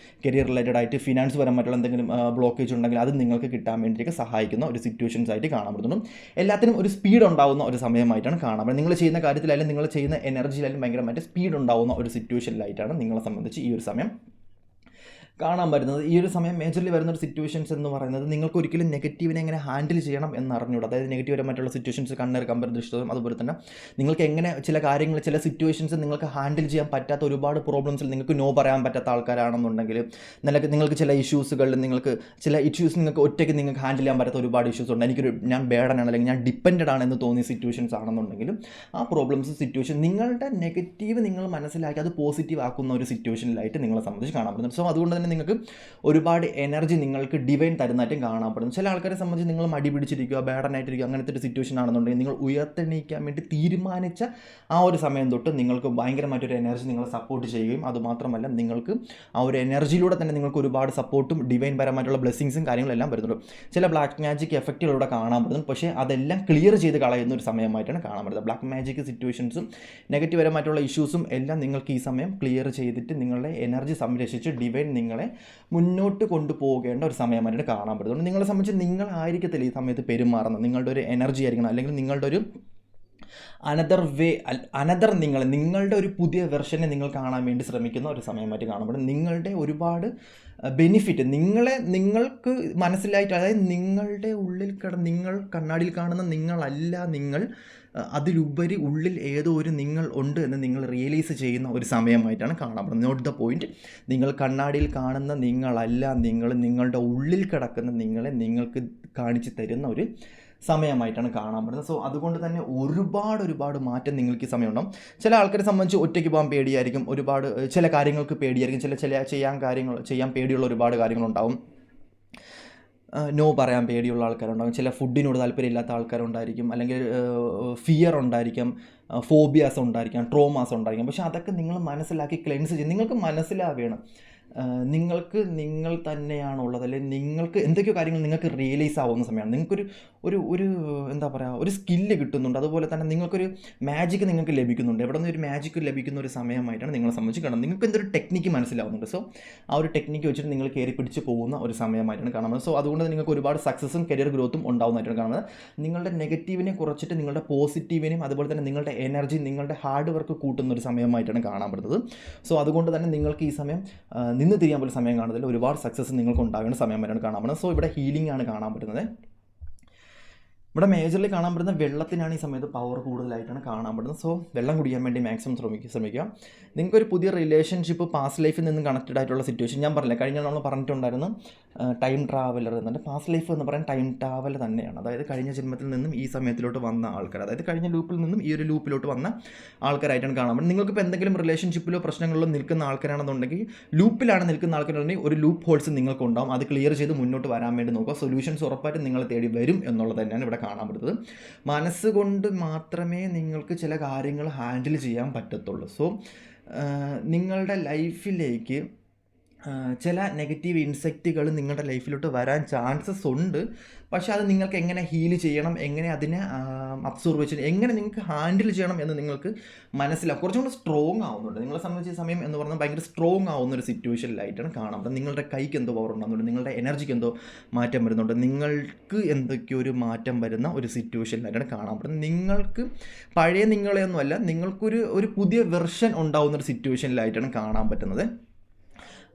കരിയർ റിലേറ്റഡ് ആയിട്ട് ഫിനാൻസ് പരമായിട്ടുള്ള എന്തെങ്കിലും ബ്ലോക്കേജ് ഉണ്ടെങ്കിൽ അത് നിങ്ങൾക്ക് കിട്ടാൻ വേണ്ടിയിട്ട് സഹായിക്കുന്ന ഒരു സിറ്റുവേഷൻസ് ആയിട്ട് കാണാൻ പറ്റുന്നു. എല്ലാത്തിനും ഒരു സ്പീഡ് ഉണ്ടാവുന്ന ഒരു സമയമായിട്ടാണ് കാണാൻ പറ്റുന്നത്. നിങ്ങൾ ചെയ്യുന്ന കാര്യത്തിലായാലും നിങ്ങൾ ചെയ്യുന്ന എനർജിയിലായാലും ഭയങ്കരമായിട്ട് സ്പീഡ് ഉണ്ടാവുന്ന ഒരു സിറ്റുവേഷനിലായിട്ടാണ് നിങ്ങളെ സംബന്ധിച്ച് ഈ ഒരു സമയം കാണാൻ പറ്റുന്നത്. ഈ ഒരു സമയം മേജർലി വരുന്നൊരു സിറ്റുവേഷൻസ് എന്ന് പറയുന്നത് നിങ്ങൾക്ക് ഒരിക്കലും നെഗറ്റീവിനെ എങ്ങനെ ഹാൻഡിൽ ചെയ്യണം എന്നറിഞ്ഞൂടാ. അതായത് നെഗറ്റീവ് പരമായിട്ടുള്ള സിറ്റുവേഷൻസ്, കണ്ണേർ, കമ്പർ, ദൃഷ്ടം, അതുപോലെ തന്നെ നിങ്ങൾക്ക് എങ്ങനെ ചില കാര്യങ്ങൾ, ചില സിറ്റുവേഷൻസ് നിങ്ങൾക്ക് ഹാൻഡിൽ ചെയ്യാൻ പറ്റാത്ത ഒരുപാട് പ്രോബ്ലംസിൽ നിങ്ങൾക്ക് നോ പറയാൻ പറ്റാത്ത ആൾക്കാരാണെന്നുണ്ടെങ്കിൽ, നിങ്ങൾക്ക് ചില ഇഷ്യൂസുകളിൽ നിങ്ങൾക്ക് ഒറ്റയ്ക്ക് നിങ്ങൾക്ക് ഹാൻഡിൽ ചെയ്യാൻ പറ്റാത്ത ഒരുപാട് ഇഷ്യൂസ് ഉണ്ട്. ഞാൻ ബേഡനാണ് അല്ലെങ്കിൽ ഞാൻ ഡിപ്പെൻഡഡ് ആണ് എന്ന് തോന്നിയ സിറ്റുവേഷൻസ് ആണെന്നുണ്ടെങ്കിലും ആ പ്രോബ്ലംസ് സിറ്റുവേഷൻ നിങ്ങളുടെ നെഗറ്റീവ് നിങ്ങൾ മനസ്സിലാക്കി അത് പോസിറ്റീവ് ആക്കുന്ന ഒരു സിറ്റുവേഷനിലായിട്ട് നിങ്ങളെ സംബന്ധിച്ച് കാണാൻ പറ്റുന്നത്. സോ അതുകൊണ്ട് തന്നെ നിങ്ങൾക്ക് ഒരുപാട് എനർജി നിങ്ങൾക്ക് ഡിവൈൻ തരുന്നതായിട്ടും കാണപ്പെടുന്നു. ചില ആൾക്കാരെ സംബന്ധിച്ച് നിങ്ങൾ മടി പിടിച്ചിരിക്കുക, ബാഡനായിട്ടിരിക്കുക, അങ്ങനത്തെ ഒരു സിറ്റുവേഷൻ ആണെന്നുണ്ടെങ്കിൽ നിങ്ങൾ ഉയർത്തെണീക്കാൻ വേണ്ടി തീരുമാനിച്ച ആ ഒരു സമയം തൊട്ട് നിങ്ങൾക്ക് ഭയങ്കരമായിട്ടൊരു എനർജി നിങ്ങളെ സപ്പോർട്ട് ചെയ്യുകയും അതുമാത്രമല്ല നിങ്ങൾക്ക് ആ ഒരു എനർജിയിലൂടെ തന്നെ നിങ്ങൾക്ക് ഒരുപാട് സപ്പോർട്ടും ഡിവൈൻ പരമായിട്ടുള്ള ബ്ലെസ്സിങ്സും കാര്യങ്ങളെല്ലാം വരുന്നുണ്ട്. ചില ബ്ലാക്ക് മാജിക് എഫക്റ്റുകളിലൂടെ കാണാൻ പറ്റുന്നു. പക്ഷേ അതെല്ലാം ക്ലിയർ ചെയ്ത് കളയുന്ന ഒരു സമയമായിട്ടാണ് കാണാൻ പറ്റുന്നത്. ബ്ലാക്ക് മാജിക് സിറ്റുവേഷൻസും നെഗറ്റീവ് പരമായിട്ടുള്ള ഇഷ്യൂസും എല്ലാം നിങ്ങൾക്ക് ഈ സമയം ക്ലിയർ ചെയ്തിട്ട് നിങ്ങളുടെ എനർജി സംരക്ഷിച്ച് ഡിവൈൻ നിങ്ങളെ മുന്നോട്ട് കൊണ്ടുപോകേണ്ട ഒരു സമയമായിട്ട് കാണാൻ പറ്റുന്നുണ്ട്. നിങ്ങളെ സംബന്ധിച്ച് നിങ്ങളായിരിക്കത്തില്ല ഈ സമയത്ത് പെരുമാറുന്നത്, നിങ്ങളുടെ ഒരു എനർജി ആയിരിക്കണം, അല്ലെങ്കിൽ നിങ്ങളുടെ ഒരു നിങ്ങളുടെ ഒരു പുതിയ വെർഷനെ നിങ്ങൾ കാണാൻ വേണ്ടി ശ്രമിക്കുന്ന ഒരു സമയമായിട്ട് കാണപ്പെടും. നിങ്ങളുടെ ഒരുപാട് ബെനിഫിറ്റ് നിങ്ങൾക്ക് മനസ്സിലായിട്ട്, അതായത് നിങ്ങളുടെ ഉള്ളിൽ നിങ്ങൾ കണ്ണാടിയിൽ കാണുന്ന നിങ്ങളല്ല നിങ്ങൾ, അതിലുപരി ഉള്ളിൽ ഏതോ ഒരു നിങ്ങൾ ഉണ്ട് എന്ന് നിങ്ങൾ റിയലൈസ് ചെയ്യുന്ന ഒരു സമയമായിട്ടാണ് കാണപ്പെടുന്നത്. Note the point. നിങ്ങൾ കണ്ണാടിയിൽ കാണുന്ന നിങ്ങളല്ല നിങ്ങളുടെ ഉള്ളിൽ കിടക്കുന്ന നിങ്ങളെ നിങ്ങൾക്ക് കാണിച്ചു തരുന്ന ഒരു സമയമായിട്ടാണ് കാണാൻ പറ്റുന്നത്. സോ അതുകൊണ്ട് തന്നെ ഒരുപാട് മാറ്റം നിങ്ങൾക്ക് ഈ സമയം ഉണ്ടാകും. ചില ആൾക്കാരെ സംബന്ധിച്ച് ഒറ്റയ്ക്ക് പോകാൻ പേടിയായിരിക്കും, ചില കാര്യങ്ങൾക്ക് പേടിയായിരിക്കും, ചെയ്യാൻ പേടിയുള്ള ഒരുപാട് കാര്യങ്ങളുണ്ടാവും. നോ പറയാൻ പേടിയുള്ള ആൾക്കാരുണ്ടാകും, ചില ഫുഡിനോട് താല്പര്യമില്ലാത്ത ആൾക്കാരുണ്ടായിരിക്കും, അല്ലെങ്കിൽ ഫിയർ ഉണ്ടായിരിക്കും, ഫോബിയാസ് ഉണ്ടായിരിക്കാം, ട്രോമാസ് ഉണ്ടായിരിക്കാം. പക്ഷേ അതൊക്കെ നിങ്ങൾ മനസ്സിലാക്കി ക്ലെൻസ് ചെയ്ത് നിങ്ങൾക്ക് മനസ്സിലാവേണം നിങ്ങൾക്ക് നിങ്ങൾ തന്നെയാണുള്ളത്, അല്ലെങ്കിൽ നിങ്ങൾക്ക് എന്തൊക്കെയോ കാര്യങ്ങൾ നിങ്ങൾക്ക് റിയലൈസ് ആവുന്ന സമയമാണ്. നിങ്ങൾക്കൊരു ഒരു എന്താ പറയുക, ഒരു സ്കില്ല് കിട്ടുന്നുണ്ട്. അതുപോലെ തന്നെ നിങ്ങൾക്കൊരു മാജിക്ക് നിങ്ങൾക്ക് ലഭിക്കുന്നുണ്ട്. എവിടെ നിന്ന് ഒരു മാജിക്ക് ലഭിക്കുന്ന ഒരു സമയമായിട്ടാണ് നിങ്ങളെ സംബന്ധിച്ച് കാണുന്നത്. നിങ്ങൾക്ക് എന്തൊരു ടെക്നിക്ക് മനസ്സിലാവുന്നുണ്ട്. സോ ആ ഒരു ടെക്നിക്ക് വെച്ചിട്ട് നിങ്ങൾ കയറി പിടിച്ച് പോകുന്ന ഒരു സമയമായിട്ടാണ് കാണുന്നത്. സോ അതുകൊണ്ട് നിങ്ങൾക്ക് ഒരുപാട് സക്സസ്സും കരിയർ ഗ്രോത്തും ഉണ്ടാവുന്നതായിട്ടാണ് കാണുന്നത്. നിങ്ങളുടെ നെഗറ്റീവിനെ കുറച്ചിട്ട് നിങ്ങളുടെ പോസിറ്റീവിനെയും അതുപോലെ തന്നെ നിങ്ങളുടെ എനർജി, നിങ്ങളുടെ ഹാർഡ് വർക്ക് കൂട്ടുന്ന ഒരു സമയമായിട്ടാണ് കാണപ്പെടുന്നത്. സോ അതുകൊണ്ട് തന്നെ നിങ്ങൾക്ക് ഈ സമയം നിന്ന് തിരിയാൻ പോലും സമയം കാണുന്നില്ല, ഒരുപാട് സക്സസ് നിങ്ങൾക്ക് ഉണ്ടാകുന്ന സമയമായിട്ടാണ് കാണാൻ പറ്റുന്നത്. സോ ഇവിടെ ഹീലിംഗ് ആണ് കാണാൻ പറ്റുന്നത്. ഇവിടെ മേജർലി കാണാൻ പറ്റുന്ന വെള്ളത്തിനാണ് ഈ സമയത്ത് പവർ കൂടുതലായിട്ടാണ് കാണാൻ പറ്റുന്നത്. സോ വെള്ളം കുടിക്കാൻ വേണ്ടി മാക്സിമം ശ്രമിക്കുക. നിങ്ങൾക്കൊരു പുതിയ റിലേഷൻഷിപ്പ് പാസ്റ്റ് ലൈഫിൽ നിന്നും കണക്റ്റഡ് ആയിട്ടുള്ള സിറ്റുവേഷൻ, ഞാൻ പറഞ്ഞില്ല കഴിഞ്ഞ നമ്മൾ പറഞ്ഞിട്ടുണ്ടായിരുന്നു ടൈം ട്രാവലർ എന്നുണ്ട്. പാസ്റ്റ് ലൈഫ് എന്ന് പറയാൻ ടൈം ട്രാവൽ തന്നെയാണ്. അതായത് കഴിഞ്ഞ ജന്മത്തിൽ നിന്നും ഈ സമയത്തിലോട്ട് വന്ന ആൾക്കാർ, അതായത് കഴിഞ്ഞ ലൂപ്പിൽ നിന്നും ഈ ഒരു ലൂപ്പിലോട്ട് വന്ന ആൾക്കാരായിട്ടാണ് കാണാൻ പറ്റുന്നത്. നിങ്ങൾക്കിപ്പോൾ എന്തെങ്കിലും റിലേഷൻഷിപ്പിലോ പ്രശ്നങ്ങളിലോ നിൽക്കുന്ന ആൾക്കാരാണെന്നുണ്ടെങ്കിൽ, ലൂപ്പിലാണ് നിൽക്കുന്ന ആൾക്കാരുണ്ടെങ്കിൽ ഒരു ലൂപ്പ് ഹോൾസ് നിങ്ങൾക്കുണ്ടാവും. അത് ക്ലിയർ ചെയ്ത് മുന്നോട്ട് വരാൻ വേണ്ടി നോക്കുക. സൊല്യൂഷൻസ് ഉറപ്പായിട്ടും നിങ്ങളെ തേടി വരും എന്നുള്ളത് തന്നെയാണ് ഇവിടെ കാണാൻ പറ്റുന്നത്. മനസ്സുകൊണ്ട് മാത്രമേ നിങ്ങൾക്ക് ചില കാര്യങ്ങൾ ഹാൻഡിൽ ചെയ്യാൻ പറ്റത്തുള്ളൂ. സോ നിങ്ങളുടെ ലൈഫിലേക്ക് ചില നെഗറ്റീവ് ഇൻസെക്റ്റുകൾ നിങ്ങളുടെ ലൈഫിലോട്ട് വരാൻ ചാൻസസ് ഉണ്ട്. പക്ഷേ അത് നിങ്ങൾക്ക് എങ്ങനെ ഹീൽ ചെയ്യണം, എങ്ങനെ അതിനെ അബ്സോർവ് ചെയ്യണം, എങ്ങനെ നിങ്ങൾക്ക് ഹാൻഡിൽ ചെയ്യണം എന്ന് നിങ്ങൾക്ക് മനസ്സിലാവും. കുറച്ചും കൂടി സ്ട്രോങ് ആവുന്നുണ്ട്. നിങ്ങളെ സംബന്ധിച്ച സമയം എന്ന് പറഞ്ഞാൽ ഭയങ്കര സ്ട്രോങ് ആവുന്ന ഒരു സിറ്റുവേഷനിലായിട്ടാണ് കാണാം. നിങ്ങളുടെ കൈക്ക് എന്തോ പവർ ഉണ്ടാകുന്നുണ്ട്, നിങ്ങളുടെ എനർജിക്ക് എന്തോ മാറ്റം വരുന്നുണ്ട്, നിങ്ങൾക്ക് എന്തൊക്കെയോ ഒരു മാറ്റം വരുന്ന ഒരു സിറ്റുവേഷനിലായിട്ടാണ് കാണാൻ പറ്റുന്നത്. നിങ്ങൾക്ക് പഴയ നിങ്ങളെയൊന്നുമല്ല, നിങ്ങൾക്കൊരു പുതിയ വെർഷൻ ഉണ്ടാവുന്ന ഒരു സിറ്റുവേഷനിലായിട്ടാണ് കാണാൻ പറ്റുന്നത്.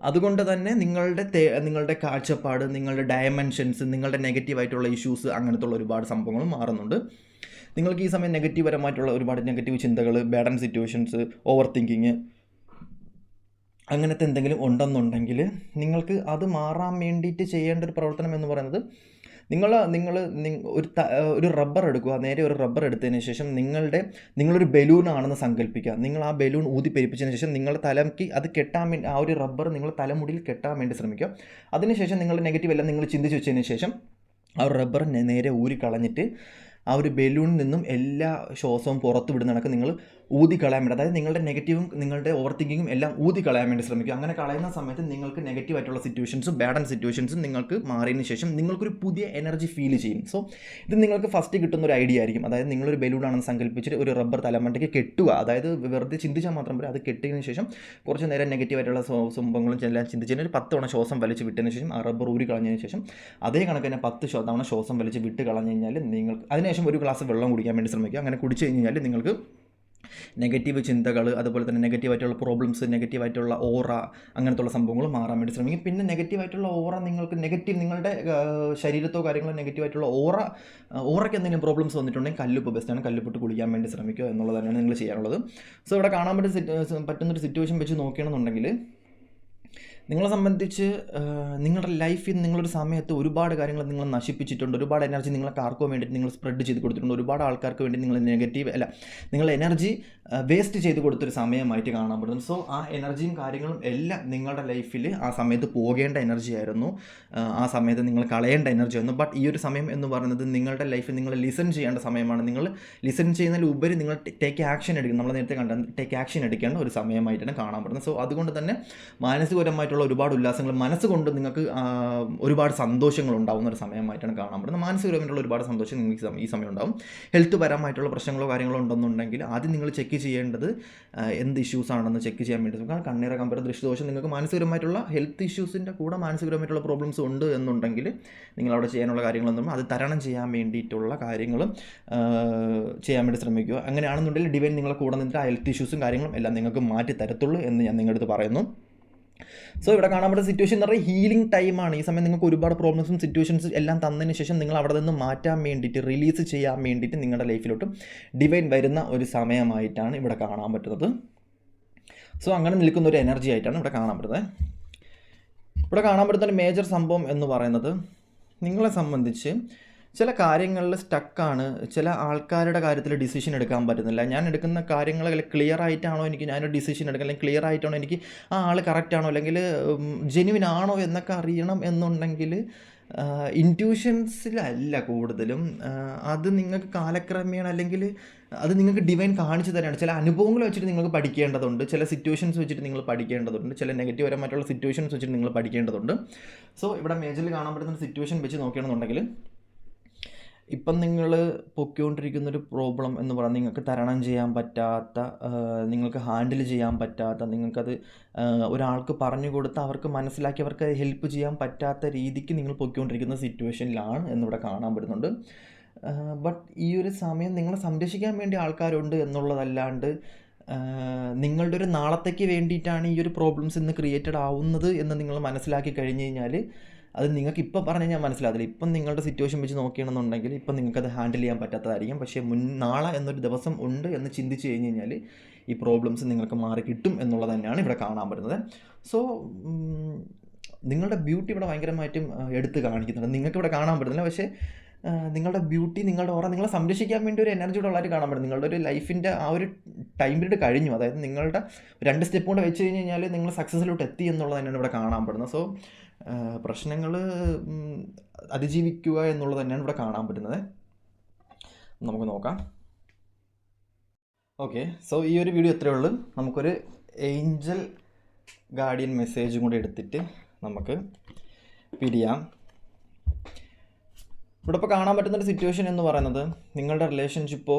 അതുകൊണ്ട് തന്നെ നിങ്ങളുടെ കാഴ്ചപ്പാട്, നിങ്ങളുടെ ഡയമെൻഷൻസ്, നിങ്ങളുടെ നെഗറ്റീവായിട്ടുള്ള ഇഷ്യൂസ്, അങ്ങനത്തുള്ള ഒരുപാട് സംഭവങ്ങൾ മാറുന്നുണ്ട്. നിങ്ങൾക്ക് ഈ സമയം നെഗറ്റീവ് പരമായിട്ടുള്ള ഒരുപാട് നെഗറ്റീവ് ചിന്തകൾ, ബാഡ് സിറ്റുവേഷൻസ്, ഓവർ തിങ്കിങ്, അങ്ങനത്തെ എന്തെങ്കിലും ഉണ്ടെന്നുണ്ടെങ്കിൽ നിങ്ങൾക്ക് അത് മാറാൻ വേണ്ടിയിട്ട് ചെയ്യേണ്ട ഒരു പ്രവർത്തനം എന്ന് പറയുന്നത്, നിങ്ങൾ ഒരു റബ്ബർ എടുക്കുക. നേരെ ഒരു റബ്ബർ എടുത്തതിന് ശേഷം നിങ്ങളൊരു ബലൂണാണെന്ന് സങ്കല്പിക്കുക. നിങ്ങൾ ആ ബലൂൺ ഊതിപ്പെരിപ്പിച്ചതിന് ശേഷം നിങ്ങളുടെ തലയ്ക്ക് അത് കെട്ടാൻ വേണ്ടി, ആ ഒരു റബ്ബർ നിങ്ങളുടെ തലമുടിയിൽ കെട്ടാൻ വേണ്ടി ശ്രമിക്കുക. അതിനുശേഷം നിങ്ങളുടെ നെഗറ്റീവ് എല്ലാം നിങ്ങൾ ചിന്തിച്ച് വെച്ചതിന് ശേഷം ആ ഒരു റബ്ബർ നേരെ ഊരിക്കളഞ്ഞിട്ട് ആ ഒരു ബലൂണിൽ നിന്നും എല്ലാ ശ്വാസവും പുറത്ത് വിടുന്ന കണക്ക് നിങ്ങൾ ഊതിക്കളയാൻ വേണ്ടി, അതായത് നിങ്ങളുടെ നെഗറ്റീവും നിങ്ങളുടെ ഓവർ തിങ്കിങ്ങും എല്ലാം ഊതിക്കളയാൻ വേണ്ടി ശ്രമിക്കുക. അങ്ങനെ കളയുന്ന സമയത്ത് നിങ്ങൾക്ക് നെഗറ്റീവായിട്ടുള്ള സിറ്റുവേഷൻസും ബാഡ് സിറ്റുവേഷൻസും നിങ്ങൾക്ക് മാറിയതിന് ശേഷം നിങ്ങൾക്കൊരു പുതിയ എനർജി ഫീൽ ചെയ്യും. സോ ഇത് നിങ്ങൾക്ക് ഫസ്റ്റ് കിട്ടുന്ന ഒരു ഐഡിയ ആയിരിക്കും. അതായത് നിങ്ങളൊരു ബലൂണാണെന്ന് സങ്കല്പിച്ചിട്ട് ഒരു റബ്ബർ തലമണ്ടയ്ക്ക് കെട്ടുക. അതായത് വെറുതെ ചിന്തിച്ചാൽ മാത്രം പോലും, അത് കെട്ടിയതിന് ശേഷം കുറച്ച് നേരം നെഗറ്റീവായിട്ടുള്ള സംഭവങ്ങളും എല്ലാം ചിന്തിച്ചതിന് ഒരു 10 തവണ ശ്വാസം വലിച്ച് വിട്ടതിന് ശേഷം ആ റബ്ബർ ഊരി കളഞ്ഞതിന് ശേഷം അതേ കണക്ക് തന്നെ 10 തവണ ശ്വാസം വലിച്ച് വിട്ട് കളഞ്ഞു കഴിഞ്ഞാൽ നിങ്ങൾക്ക് അതിനുശേഷം ഒരു ഗ്ലാസ് വെള്ളം കുടിക്കാൻ വേണ്ടി ശ്രമിക്കുക. അങ്ങനെ കുടിച്ചു കഴിഞ്ഞാൽ നിങ്ങൾക്ക് നെഗറ്റീവ് ചിന്തകൾ, അതുപോലെ തന്നെ നെഗറ്റീവായിട്ടുള്ള പ്രോബ്ലംസ്, നെഗറ്റീവായിട്ടുള്ള ഓറ, അങ്ങനത്തുള്ള സംഭവങ്ങൾ മാറാൻ വേണ്ടി ശ്രമിക്കും. പിന്നെ നെഗറ്റീവായിട്ടുള്ള ഓറ, നിങ്ങൾക്ക് നിങ്ങളുടെ ശരീരത്തോ കാര്യങ്ങളോ നെഗറ്റീവായിട്ടുള്ള ഓറയ്ക്ക് എന്തെങ്കിലും പ്രോബ്ലംസ് വന്നിട്ടുണ്ടെങ്കിൽ കല്ലുപ്പ് ബെസ്റ്റാണ്. കല്ലുപ്പിട്ട് കുളിക്കാൻ വേണ്ടി ശ്രമിക്കുക എന്നുള്ളത് തന്നെയാണ് നിങ്ങൾ ചെയ്യാനുള്ളത്. സോ ഇവിടെ കാണാൻ പറ്റുന്നൊരു സിറ്റുവേഷൻ വെച്ച് നോക്കുകയാണെന്നുണ്ടെങ്കിൽ, നിങ്ങളെ സംബന്ധിച്ച് നിങ്ങളുടെ ലൈഫിൽ നിങ്ങളൊരു സമയത്ത് ഒരുപാട് കാര്യങ്ങൾ നിങ്ങൾ നശിപ്പിച്ചിട്ടുണ്ട്. ഒരുപാട് എനർജി നിങ്ങൾക്ക് ആർക്കോ വേണ്ടിയിട്ട് നിങ്ങൾ സ്പ്രെഡ് ചെയ്ത് കൊടുത്തിട്ടുണ്ട്. ഒരുപാട് ആൾക്കാർക്ക് വേണ്ടി നിങ്ങൾ നിങ്ങൾ എനർജി വേസ്റ്റ് ചെയ്ത് കൊടുത്തൊരു സമയമായിട്ട് കാണാൻ പറ്റുന്നു. സോ ആ എനർജിയും കാര്യങ്ങളും എല്ലാം നിങ്ങളുടെ ലൈഫിൽ ആ സമയത്ത് പോകേണ്ട എനർജി ആയിരുന്നു, ആ സമയത്ത് നിങ്ങൾ കളയേണ്ട എനർജി ആയിരുന്നു. ബട്ട് ഈ ഒരു സമയം എന്ന് പറയുന്നത് നിങ്ങളുടെ ലൈഫിൽ നിങ്ങൾ ലിസൺ ചെയ്യേണ്ട സമയമാണ്. നിങ്ങൾ ലിസൺ ചെയ്യുന്നതിലുപരി നിങ്ങൾ ടേക്ക് ആക്ഷൻ എടുക്കണം. നമ്മൾ നേരത്തെ കണ്ട ടേക്ക് ആക്ഷൻ എടുക്കേണ്ട ഒരു സമയമായിട്ടാണ് കാണാൻ പറ്റുന്നത്. സോ അതുകൊണ്ട് തന്നെ മാനസികപരമായിട്ടുള്ള ഒരുപാട് ഉല്ലാസങ്ങൾ, മനസ്സുകൊണ്ട് നിങ്ങൾക്ക് ഒരുപാട് സന്തോഷങ്ങൾ ഉണ്ടാകുന്ന ഒരു സമയമായിട്ടാണ് കാണാൻ പറ്റുന്നത്. മാനസികപരമായിട്ടുള്ള ഒരുപാട് സന്തോഷം നിങ്ങൾക്ക് ഈ സമയം ഉണ്ടാകും. ഹെൽത്ത് പരമായിട്ടുള്ള പ്രശ്നങ്ങളോ കാര്യങ്ങളോ ഉണ്ടെന്നുണ്ടെങ്കിൽ ആദ്യം നിങ്ങൾ ചെക്ക് ചെയ്യേണ്ടത് എന്ത് ഇഷ്യൂസ് ആണെന്ന് ചെക്ക് ചെയ്യാൻ വേണ്ടി നോക്കാം. കണ്ണീര കമ്പര ദൃഷ്ടിദോഷം, നിങ്ങൾക്ക് മാനസികപരമായിട്ടുള്ള ഹെൽത്ത് ഇഷ്യൂസിൻ്റെ കൂടെ മാനസികപരമായിട്ടുള്ള പ്രോബ്ലംസ് ഉണ്ട് എന്നുണ്ടെങ്കിൽ നിങ്ങളവിടെ ചെയ്യാനുള്ള കാര്യങ്ങളൊന്നും അത് തരണം ചെയ്യാൻ വേണ്ടിയിട്ടുള്ള കാര്യങ്ങളും ചെയ്യാൻ വേണ്ടി ശ്രമിക്കുക. അങ്ങനെയാണെന്നുണ്ടെങ്കിൽ ഡിവൈൻ നിങ്ങളെ കൂടെ നിന്നിട്ട് ആ ഹെൽത്ത് ഇഷ്യൂസും കാര്യങ്ങളും എല്ലാം നിങ്ങൾക്ക് മാറ്റി തരത്തുള്ളൂ എന്ന് ഞാൻ നിങ്ങളുടെ അടുത്ത് പറയുന്നു. സോ ഇവിടെ കാണാൻ പറ്റുന്ന സിറ്റുവേഷൻ എന്ന് പറയുന്നത് ഹീലിംഗ് ടൈമാണ്. ഈ സമയം നിങ്ങൾക്ക് ഒരുപാട് പ്രോബ്ലംസും സിറ്റുവേഷൻസും എല്ലാം തന്നതിന് ശേഷം നിങ്ങൾ അവിടെ നിന്ന് മാറ്റാൻ വേണ്ടിയിട്ട്, റിലീസ് ചെയ്യാൻ വേണ്ടിയിട്ട് നിങ്ങളുടെ ലൈഫിലോട്ട് ഡിവൈൻ വരുന്ന ഒരു സമയമായിട്ടാണ് ഇവിടെ കാണാൻ പറ്റുന്നത്. സോ അങ്ങനെ നിൽക്കുന്ന ഒരു എനർജി ആയിട്ടാണ് ഇവിടെ കാണാൻ പറ്റുന്നത്. ഇവിടെ കാണാൻ പറ്റുന്ന ഒരു മേജർ സംഭവം എന്ന് പറയുന്നത്, നിങ്ങളെ സംബന്ധിച്ച് ചില കാര്യങ്ങളിൽ സ്റ്റക്കാണ്. ചില ആൾക്കാരുടെ കാര്യത്തിൽ ഡിസിഷൻ എടുക്കാൻ പറ്റുന്നില്ല. ഞാൻ എടുക്കുന്ന കാര്യങ്ങൾ ക്ലിയർ ആയിട്ടാണോ ഞാനൊരു ഡിസിഷൻ എടുക്കുക, അല്ലെങ്കിൽ ക്ലിയർ ആയിട്ടാണോ എനിക്ക് ആ ആൾ കറക്റ്റ് ആണോ, അല്ലെങ്കിൽ ജെന്യുവിൻ ആണോ എന്നൊക്കെ അറിയണം എന്നുണ്ടെങ്കിൽ ഇൻറ്റ്യൂഷൻസിലല്ല കൂടുതലും. അത് നിങ്ങൾക്ക് കാലക്രമേണ, അല്ലെങ്കിൽ അത് നിങ്ങൾക്ക് ഡിവൈൻ കാണിച്ചു തരാണ്. ചില അനുഭവങ്ങൾ വെച്ചിട്ട് നിങ്ങൾക്ക് പഠിക്കേണ്ടതുണ്ട്, ചില സിറ്റുവേഷൻസ് വെച്ചിട്ട് നിങ്ങൾ പഠിക്കേണ്ടതുണ്ട്, ചില നെഗറ്റീവ് പരമായിട്ടുള്ള സിറ്റുവേഷൻസ് വെച്ചിട്ട് നിങ്ങൾ പഠിക്കേണ്ടതുണ്ട്. സോ ഇവിടെ മേജറിൽ കാണാൻ പറ്റുന്ന സിറ്റുവേഷൻ വെച്ച് നോക്കുകയാണെന്നുണ്ടെങ്കിൽ, ഇപ്പം നിങ്ങൾ പൊയ്ക്കൊണ്ടിരിക്കുന്നൊരു പ്രോബ്ലം എന്ന് പറഞ്ഞാൽ നിങ്ങൾക്ക് തരണം ചെയ്യാൻ പറ്റാത്ത, നിങ്ങൾക്ക് ഹാൻഡിൽ ചെയ്യാൻ പറ്റാത്ത, നിങ്ങൾക്കത് ഒരാൾക്ക് പറഞ്ഞു കൊടുത്ത് അവർക്ക് മനസ്സിലാക്കി അവർക്ക് ഹെൽപ്പ് ചെയ്യാൻ പറ്റാത്ത രീതിക്ക് നിങ്ങൾ പൊയ്ക്കൊണ്ടിരിക്കുന്ന സിറ്റുവേഷനിലാണ് എന്നിവിടെ കാണാൻ പറ്റുന്നുണ്ട്. ബട്ട് ഈ ഒരു സമയം നിങ്ങളെ സംരക്ഷിക്കാൻ വേണ്ടി ആൾക്കാരുണ്ട് എന്നുള്ളതല്ലാണ്ട് നിങ്ങളുടെ ഒരു നാളത്തേക്ക് വേണ്ടിയിട്ടാണ് ഈ ഒരു പ്രോബ്ലംസ് ഇന്ന് ക്രിയേറ്റഡ് ആവുന്നത് എന്ന് നിങ്ങൾ മനസ്സിലാക്കി കഴിഞ്ഞ് കഴിഞ്ഞാൽ അത് നിങ്ങൾക്ക് ഇപ്പോൾ പറഞ്ഞാൽ ഞാൻ മനസ്സിലാകില്ല. ഇപ്പം നിങ്ങളുടെ സിറ്റുവേഷൻ വെച്ച് നോക്കുകയാണെന്നുണ്ടെങ്കിൽ ഇപ്പം നിങ്ങൾക്കത് ഹാൻഡിൽ ചെയ്യാൻ പറ്റാത്തതായിരിക്കും. പക്ഷേ നാളെ എന്നൊരു ദിവസം ഉണ്ട് എന്ന് ചിന്തിച്ച് കഴിഞ്ഞ് കഴിഞ്ഞാൽ ഈ പ്രോബ്ലംസ് നിങ്ങൾക്ക് മാറി കിട്ടും എന്നുള്ളത് തന്നെയാണ് ഇവിടെ കാണാൻ പറ്റുന്നത്. സോ നിങ്ങളുടെ ബ്യൂട്ടി ഇവിടെ ഭയങ്കരമായിട്ടും എടുത്ത് കാണിക്കുന്നുണ്ട്. നിങ്ങൾക്ക് ഇവിടെ കാണാൻ പറ്റുന്നില്ല, പക്ഷേ നിങ്ങളുടെ ബ്യൂട്ടി, നിങ്ങളുടെ ഓറ നിങ്ങളെ സംരക്ഷിക്കാൻ വേണ്ടി ഒരു എനർജിയുടെ ഉള്ളതായിട്ട് കാണാൻ പറ്റും. നിങ്ങളുടെ ഒരു ലൈഫിൻ്റെ ആ ഒരു ടൈം പീരീഡ് കഴിഞ്ഞു. അതായത് നിങ്ങളുടെ 2 സ്റ്റെപ്പ് കൊണ്ട് വെച്ച് കഴിഞ്ഞ് കഴിഞ്ഞാൽ നിങ്ങൾ സക്സസ്സിലോട്ട് എത്തി എന്നുള്ളത് തന്നെയാണ് ഇവിടെ കാണാൻ പറ്റുന്നത്. സോ പ്രശ്നങ്ങൾ അതിജീവിക്കുക എന്നുള്ളത് തന്നെയാണ് ഇവിടെ കാണാൻ പറ്റുന്നത്. നമുക്ക് നോക്കാം. ഓക്കെ, സോ ഈ ഒരു വീഡിയോ ഇത്രയേ ഉള്ളൂ. നമുക്കൊരു ഏഞ്ചൽ ഗാർഡിയൻ മെസ്സേജും കൂടി എടുത്തിട്ട് നമുക്ക് പിരിയാം. ഇവിടെ ഇപ്പോൾ കാണാൻ പറ്റുന്നൊരു സിറ്റുവേഷൻ എന്ന് പറയുന്നത്, നിങ്ങളുടെ റിലേഷൻഷിപ്പോ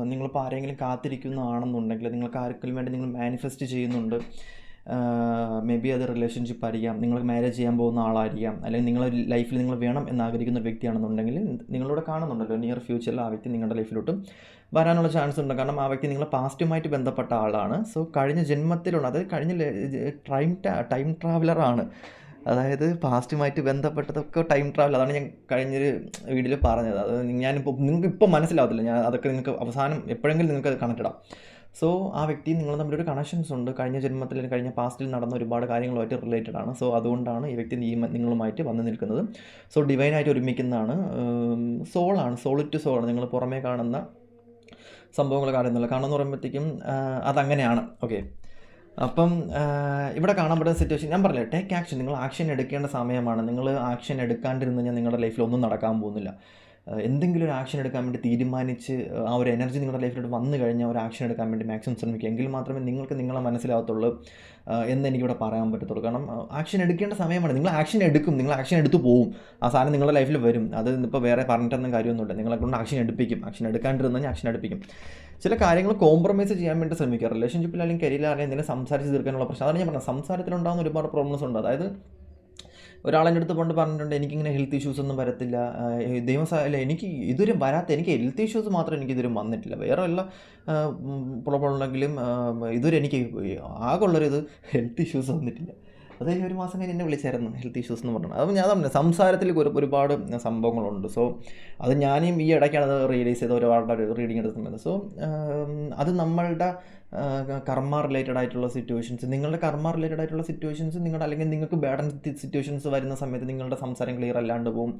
നിങ്ങളിപ്പോൾ ആരെങ്കിലും കാത്തിരിക്കുന്നതാണെന്നുണ്ടെങ്കിൽ, നിങ്ങൾക്ക് ആർക്കെങ്കിലും വേണ്ടി നിങ്ങൾ മാനിഫെസ്റ്റ് ചെയ്യുന്നുണ്ട്. മേ ബി അത് റിലേഷൻഷിപ്പ് ആയിരിക്കാം, നിങ്ങൾ മാരേജ് ചെയ്യാൻ പോകുന്ന ആളായിരിക്കാം, അല്ലെങ്കിൽ നിങ്ങളുടെ ലൈഫിൽ നിങ്ങൾ വേണം എന്നാഗ്രഹിക്കുന്ന ഒരു വ്യക്തിയാണെന്നുണ്ടെങ്കിൽ, നിങ്ങളിവിടെ കാണുന്നുണ്ടല്ലോ നിയർ ഫ്യൂച്ചറിൽ ആ വ്യക്തി നിങ്ങളുടെ ലൈഫിലോട്ട് വരാനുള്ള ചാൻസ് ഉണ്ട്. കാരണം ആ വ്യക്തി നിങ്ങളെ പാസ്റ്റുമായിട്ട് ബന്ധപ്പെട്ട ആളാണ്. സോ കഴിഞ്ഞ ജന്മത്തിലുള്ള, അതായത് കഴിഞ്ഞ ടൈം ട്രാവലറാണ്. അതായത് പാസ്റ്റുമായിട്ട് ബന്ധപ്പെട്ടതൊക്കെ ടൈം ട്രാവൽ. അതാണ് ഞാൻ കഴിഞ്ഞൊരു വീഡിയോയിൽ പറഞ്ഞത്. അത് ഞാനിപ്പോൾ നിങ്ങൾക്ക് ഇപ്പോൾ മനസ്സിലാവത്തില്ല, ഞാൻ അതൊക്കെ നിങ്ങൾക്ക് അവസാനം എപ്പോഴെങ്കിലും നിങ്ങൾക്ക് അത് കണക്റ്റ് ഇടാം. സോ ആ വ്യക്തി നിങ്ങൾ തമ്മിലൊരു കണക്ഷൻസ് ഉണ്ട്. കഴിഞ്ഞ ജന്മത്തിൽ, കഴിഞ്ഞ പാസ്റ്റിൽ നടന്ന ഒരുപാട് കാര്യങ്ങളുമായിട്ട് റിലേറ്റഡ് ആണ്. സോ അതുകൊണ്ടാണ് ഈ വ്യക്തി നിങ്ങളുമായിട്ട് വന്ന് നിൽക്കുന്നത്. സോ ഡിവൈനായിട്ട് ഒരുമിക്കുന്നതാണ്. സോളാണ്, സോൾ ടു സോളാണ്. നിങ്ങൾ പുറമേ കാണുന്ന സംഭവങ്ങൾ കാണുമെന്ന് പറയുമ്പോഴത്തേക്കും അതങ്ങനെയാണ്. ഓക്കെ, അപ്പം ഇവിടെ കാണാൻ പറ്റുന്ന സിറ്റുവേഷൻ ഞാൻ പറഞ്ഞില്ല, ടേക്ക് ആക്ഷൻ. നിങ്ങൾ ആക്ഷൻ എടുക്കേണ്ട സമയമാണ്. നിങ്ങൾ ആക്ഷൻ എടുക്കാണ്ടിരുന്ന് കഴിഞ്ഞാൽ നിങ്ങളുടെ ലൈഫിൽ ഒന്നും നടക്കാൻ പോകുന്നില്ല. എന്തെങ്കിലും ഒരു ആക്ഷൻ എടുക്കാൻ വേണ്ടി തീരുമാനിച്ച് ആ ഒരു എനർജി നിങ്ങളുടെ ലൈഫിലോട്ട് വന്നു കഴിഞ്ഞാൽ ഒരു ആക്ഷൻ എടുക്കാൻ വേണ്ടി മാക്സിമം ശ്രമിക്കുക. എങ്കിൽ മാത്രമേ നിങ്ങൾക്ക് നിങ്ങളെ മനസ്സിലാകത്തുള്ളൂ എന്ന് എനിക്കിവിടെ പറയാൻ പറ്റത്തുള്ളൂ. കാരണം ആക്ഷൻ എടുക്കേണ്ട സമയമാണ്. നിങ്ങൾ ആക്ഷൻ എടുക്കും, നിങ്ങൾ ആക്ഷൻ എടുത്തു പോവും. ആ സാധനം നിങ്ങളുടെ ലൈഫിൽ വരും. അത് ഇപ്പോൾ വേറെ പറഞ്ഞിട്ടൊന്നും കാര്യമൊന്നുമില്ല. നിങ്ങളെ കൊണ്ട് ആക്ഷൻ എടുപ്പിക്കും. ആക്ഷൻ എടുക്കാണ്ടിരുന്നാൽ ആക്ഷൻ എടുപ്പിക്കും. ചില കാര്യങ്ങൾ കോംപ്രമൈസ് ചെയ്യാൻ വേണ്ടി ശ്രമിക്കുക. റിലേഷൻഷിപ്പിൽ അല്ലെങ്കിൽ കരിയറിൽ അല്ലെങ്കിൽ എന്തെങ്കിലും സംസാരിച്ച് തീർക്കാനുള്ള പ്രശ്നം. അതാണ് ഞാൻ പറഞ്ഞത്, സംസാരത്തിലുണ്ടാകുന്ന ഒരുപാട് പ്രോബ്ലംസ് ഉണ്ട്. അതായത് ഒരാളെൻ്റെ അടുത്ത് പണ്ട് പറഞ്ഞിട്ടുണ്ട്, എനിക്കിങ്ങനെ ഹെൽത്ത് ഇഷ്യൂസ് ഒന്നും വരത്തില്ല, അല്ല എനിക്ക് ഇതുവരെ വരാത്ത, എനിക്ക് ഹെൽത്ത് ഇഷ്യൂസ് മാത്രം എനിക്ക് ഇതുവരെ വന്നിട്ടില്ല, വേറെ എല്ലാ പ്രോബ്ലം ഉണ്ടെങ്കിലും ഇതുവരെ എനിക്ക് ആകെയുള്ളൊരിത് ഹെൽത്ത് ഇഷ്യൂസ് വന്നിട്ടില്ല. അത് കഴിഞ്ഞ് 1 മാസം കഴിഞ്ഞ് എന്നെ വിളിച്ചായിരുന്നു ഹെൽത്ത് ഇഷ്യൂസ് എന്ന് പറഞ്ഞത്. അപ്പോൾ ഞാൻ പറഞ്ഞു, സംസാരത്തിൽ ഒരുപാട് സംഭവങ്ങളുണ്ട്. സോ അത് ഞാനും ഈ ഇടയ്ക്കാണ് അത് റിയലൈസ് ചെയ്ത് ഒരുപാട് റീഡിങ് എടുത്ത സമയത്ത്. സോ അത് നമ്മളുടെ കർമ്മ റിലേറ്റഡ് ആയിട്ടുള്ള സിറ്റുവേഷൻസ്, നിങ്ങളുടെ കർമ്മ റിലേറ്റഡ് ആയിട്ടുള്ള സിറ്റുവേഷൻസ് നിങ്ങളുടെ, അല്ലെങ്കിൽ നിങ്ങൾക്ക് ബാഡ് സിറ്റുവേഷൻസ് വരുന്ന സമയത്ത് നിങ്ങളുടെ സംസാരം ക്ലിയർ അല്ലാണ്ട് പോകും,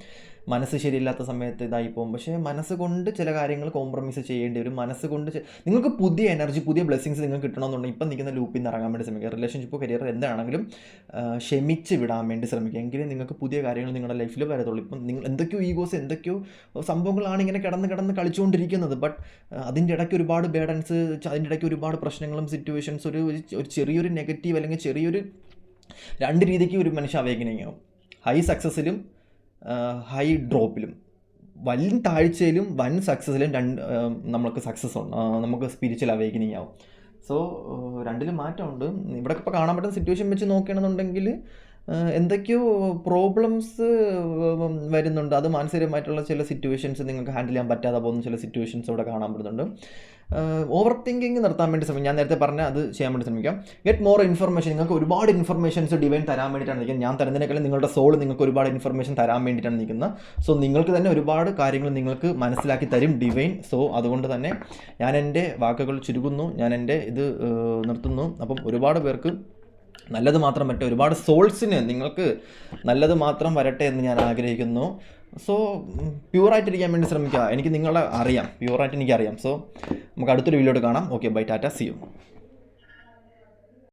മനസ്സ് ശരിയില്ലാത്ത സമയത്ത് ഇതായി പോകും. പക്ഷേ മനസ്സുകൊണ്ട് ചില കാര്യങ്ങൾ കോംപ്രമൈസ് ചെയ്യേണ്ടി വരും. മനസ്സുകൊണ്ട് നിങ്ങൾക്ക് പുതിയ എനർജി, പുതിയ ബ്ലെസ്സിങ്സ് നിങ്ങൾക്ക് കിട്ടണമെന്നുണ്ടെങ്കിൽ ഇപ്പം നിൽക്കുന്ന ലൂപ്പിൽ നിന്ന് ഇറങ്ങാൻ വേണ്ടി ശ്രമിക്കുക. റിലേഷൻഷിപ്പ്, കരിയർ എന്താണെങ്കിലും ക്ഷമിച്ച് വിടാൻ വേണ്ടി ശ്രമിക്കുക. എങ്കിലും നിങ്ങൾക്ക് പുതിയ കാര്യങ്ങൾ നിങ്ങളുടെ ലൈഫിൽ വരത്തുള്ളൂ. ഇപ്പം നിങ്ങൾ എന്തൊക്കെയോ ഈഗോസ്, എന്തൊക്കെയോ സംഭവങ്ങളാണ് ഇങ്ങനെ കിടന്ന് കളിച്ചുകൊണ്ടിരിക്കുന്നത്. ബട്ട് അതിൻ്റെ ഇടയ്ക്ക് ഒരുപാട് ബേഡൻസ്, അതിൻ്റെ ഇടയ്ക്ക് ഒരുപാട് പ്രശ്നങ്ങളും സിറ്റുവേഷൻസ്, ഒരു ചെറിയൊരു നെഗറ്റീവ് അല്ലെങ്കിൽ ചെറിയൊരു 2 രീതിക്ക് ഒരു മനുഷ്യ അവേക്കനിങ് ആവും. ഹൈ സക്സസ്സിലും ഹൈ ഡ്രോപ്പിലും, വൻ താഴ്ചയിലും വൻ സക്സസ്സിലും നമുക്ക് സക്സസ് ഉണ്ട്, നമുക്ക് സ്പിരിച്വൽ അവേക്കനിങ് ആവും. സോ 2ലും മാറ്റമുണ്ട്. ഇവിടെ ഇപ്പോൾ കാണാൻ പറ്റുന്ന സിറ്റുവേഷൻ വെച്ച് നോക്കുകയാണെന്നുണ്ടെങ്കിൽ എന്തൊക്കെയോ പ്രോബ്ലംസ് വരുന്നുണ്ട്. അത് മാനസികമായിട്ടുള്ള ചില സിറ്റുവേഷൻസ് നിങ്ങൾക്ക് ഹാൻഡിൽ ചെയ്യാൻ പറ്റാതെ പോകുന്ന ചില സിറ്റുവേഷൻസ് ഇവിടെ കാണാൻ പറ്റുന്നുണ്ട്. ഓവർ തിങ്കിങ് നിർത്താൻ വേണ്ടി ശ്രമിക്കും. ഞാൻ നേരത്തെ പറഞ്ഞ അത് ചെയ്യാൻ വേണ്ടി ശ്രമിക്കാം. Get more information. നിങ്ങൾക്ക് ഒരുപാട് ഇൻഫർമേഷൻസ് ഡിവൈൻ തരാൻ വേണ്ടിയിട്ടാണ് നിൽക്കുന്നത്. ഞാൻ തരുന്നതിനേക്കാളും നിങ്ങളുടെ സോൾ നിങ്ങൾക്ക് ഒരുപാട് ഇൻഫർമേഷൻ തരാൻ വേണ്ടിയിട്ടാണ് നിൽക്കുന്നത്. സോ നിങ്ങൾക്ക് തന്നെ ഒരുപാട് കാര്യങ്ങൾ നിങ്ങൾക്ക് മനസ്സിലാക്കി തരും ഡിവൈൻ. സോ അതുകൊണ്ട് തന്നെ ഞാൻ എൻ്റെ വാക്കുകൾ ചുരുക്കുന്നു, ഞാൻ എൻ്റെ ഇത് നിർത്തുന്നു. അപ്പം ഒരുപാട് പേർക്ക് നല്ലത് മാത്രം വരട്ടെ, ഒരുപാട് സോൾസിന് നിങ്ങൾക്ക് നല്ലത് മാത്രം വരട്ടെ എന്ന് ഞാൻ ആഗ്രഹിക്കുന്നു. സോ പ്യൂറായിട്ടിരിക്കാൻ വേണ്ടി ശ്രമിക്കുക. എനിക്ക് നിങ്ങളെ അറിയാം, പ്യൂറായിട്ട് എനിക്കറിയാം. സോ നമുക്ക് അടുത്തൊരു വീഡിയോയിൽ കാണാം. Okay, bye, tata, see U.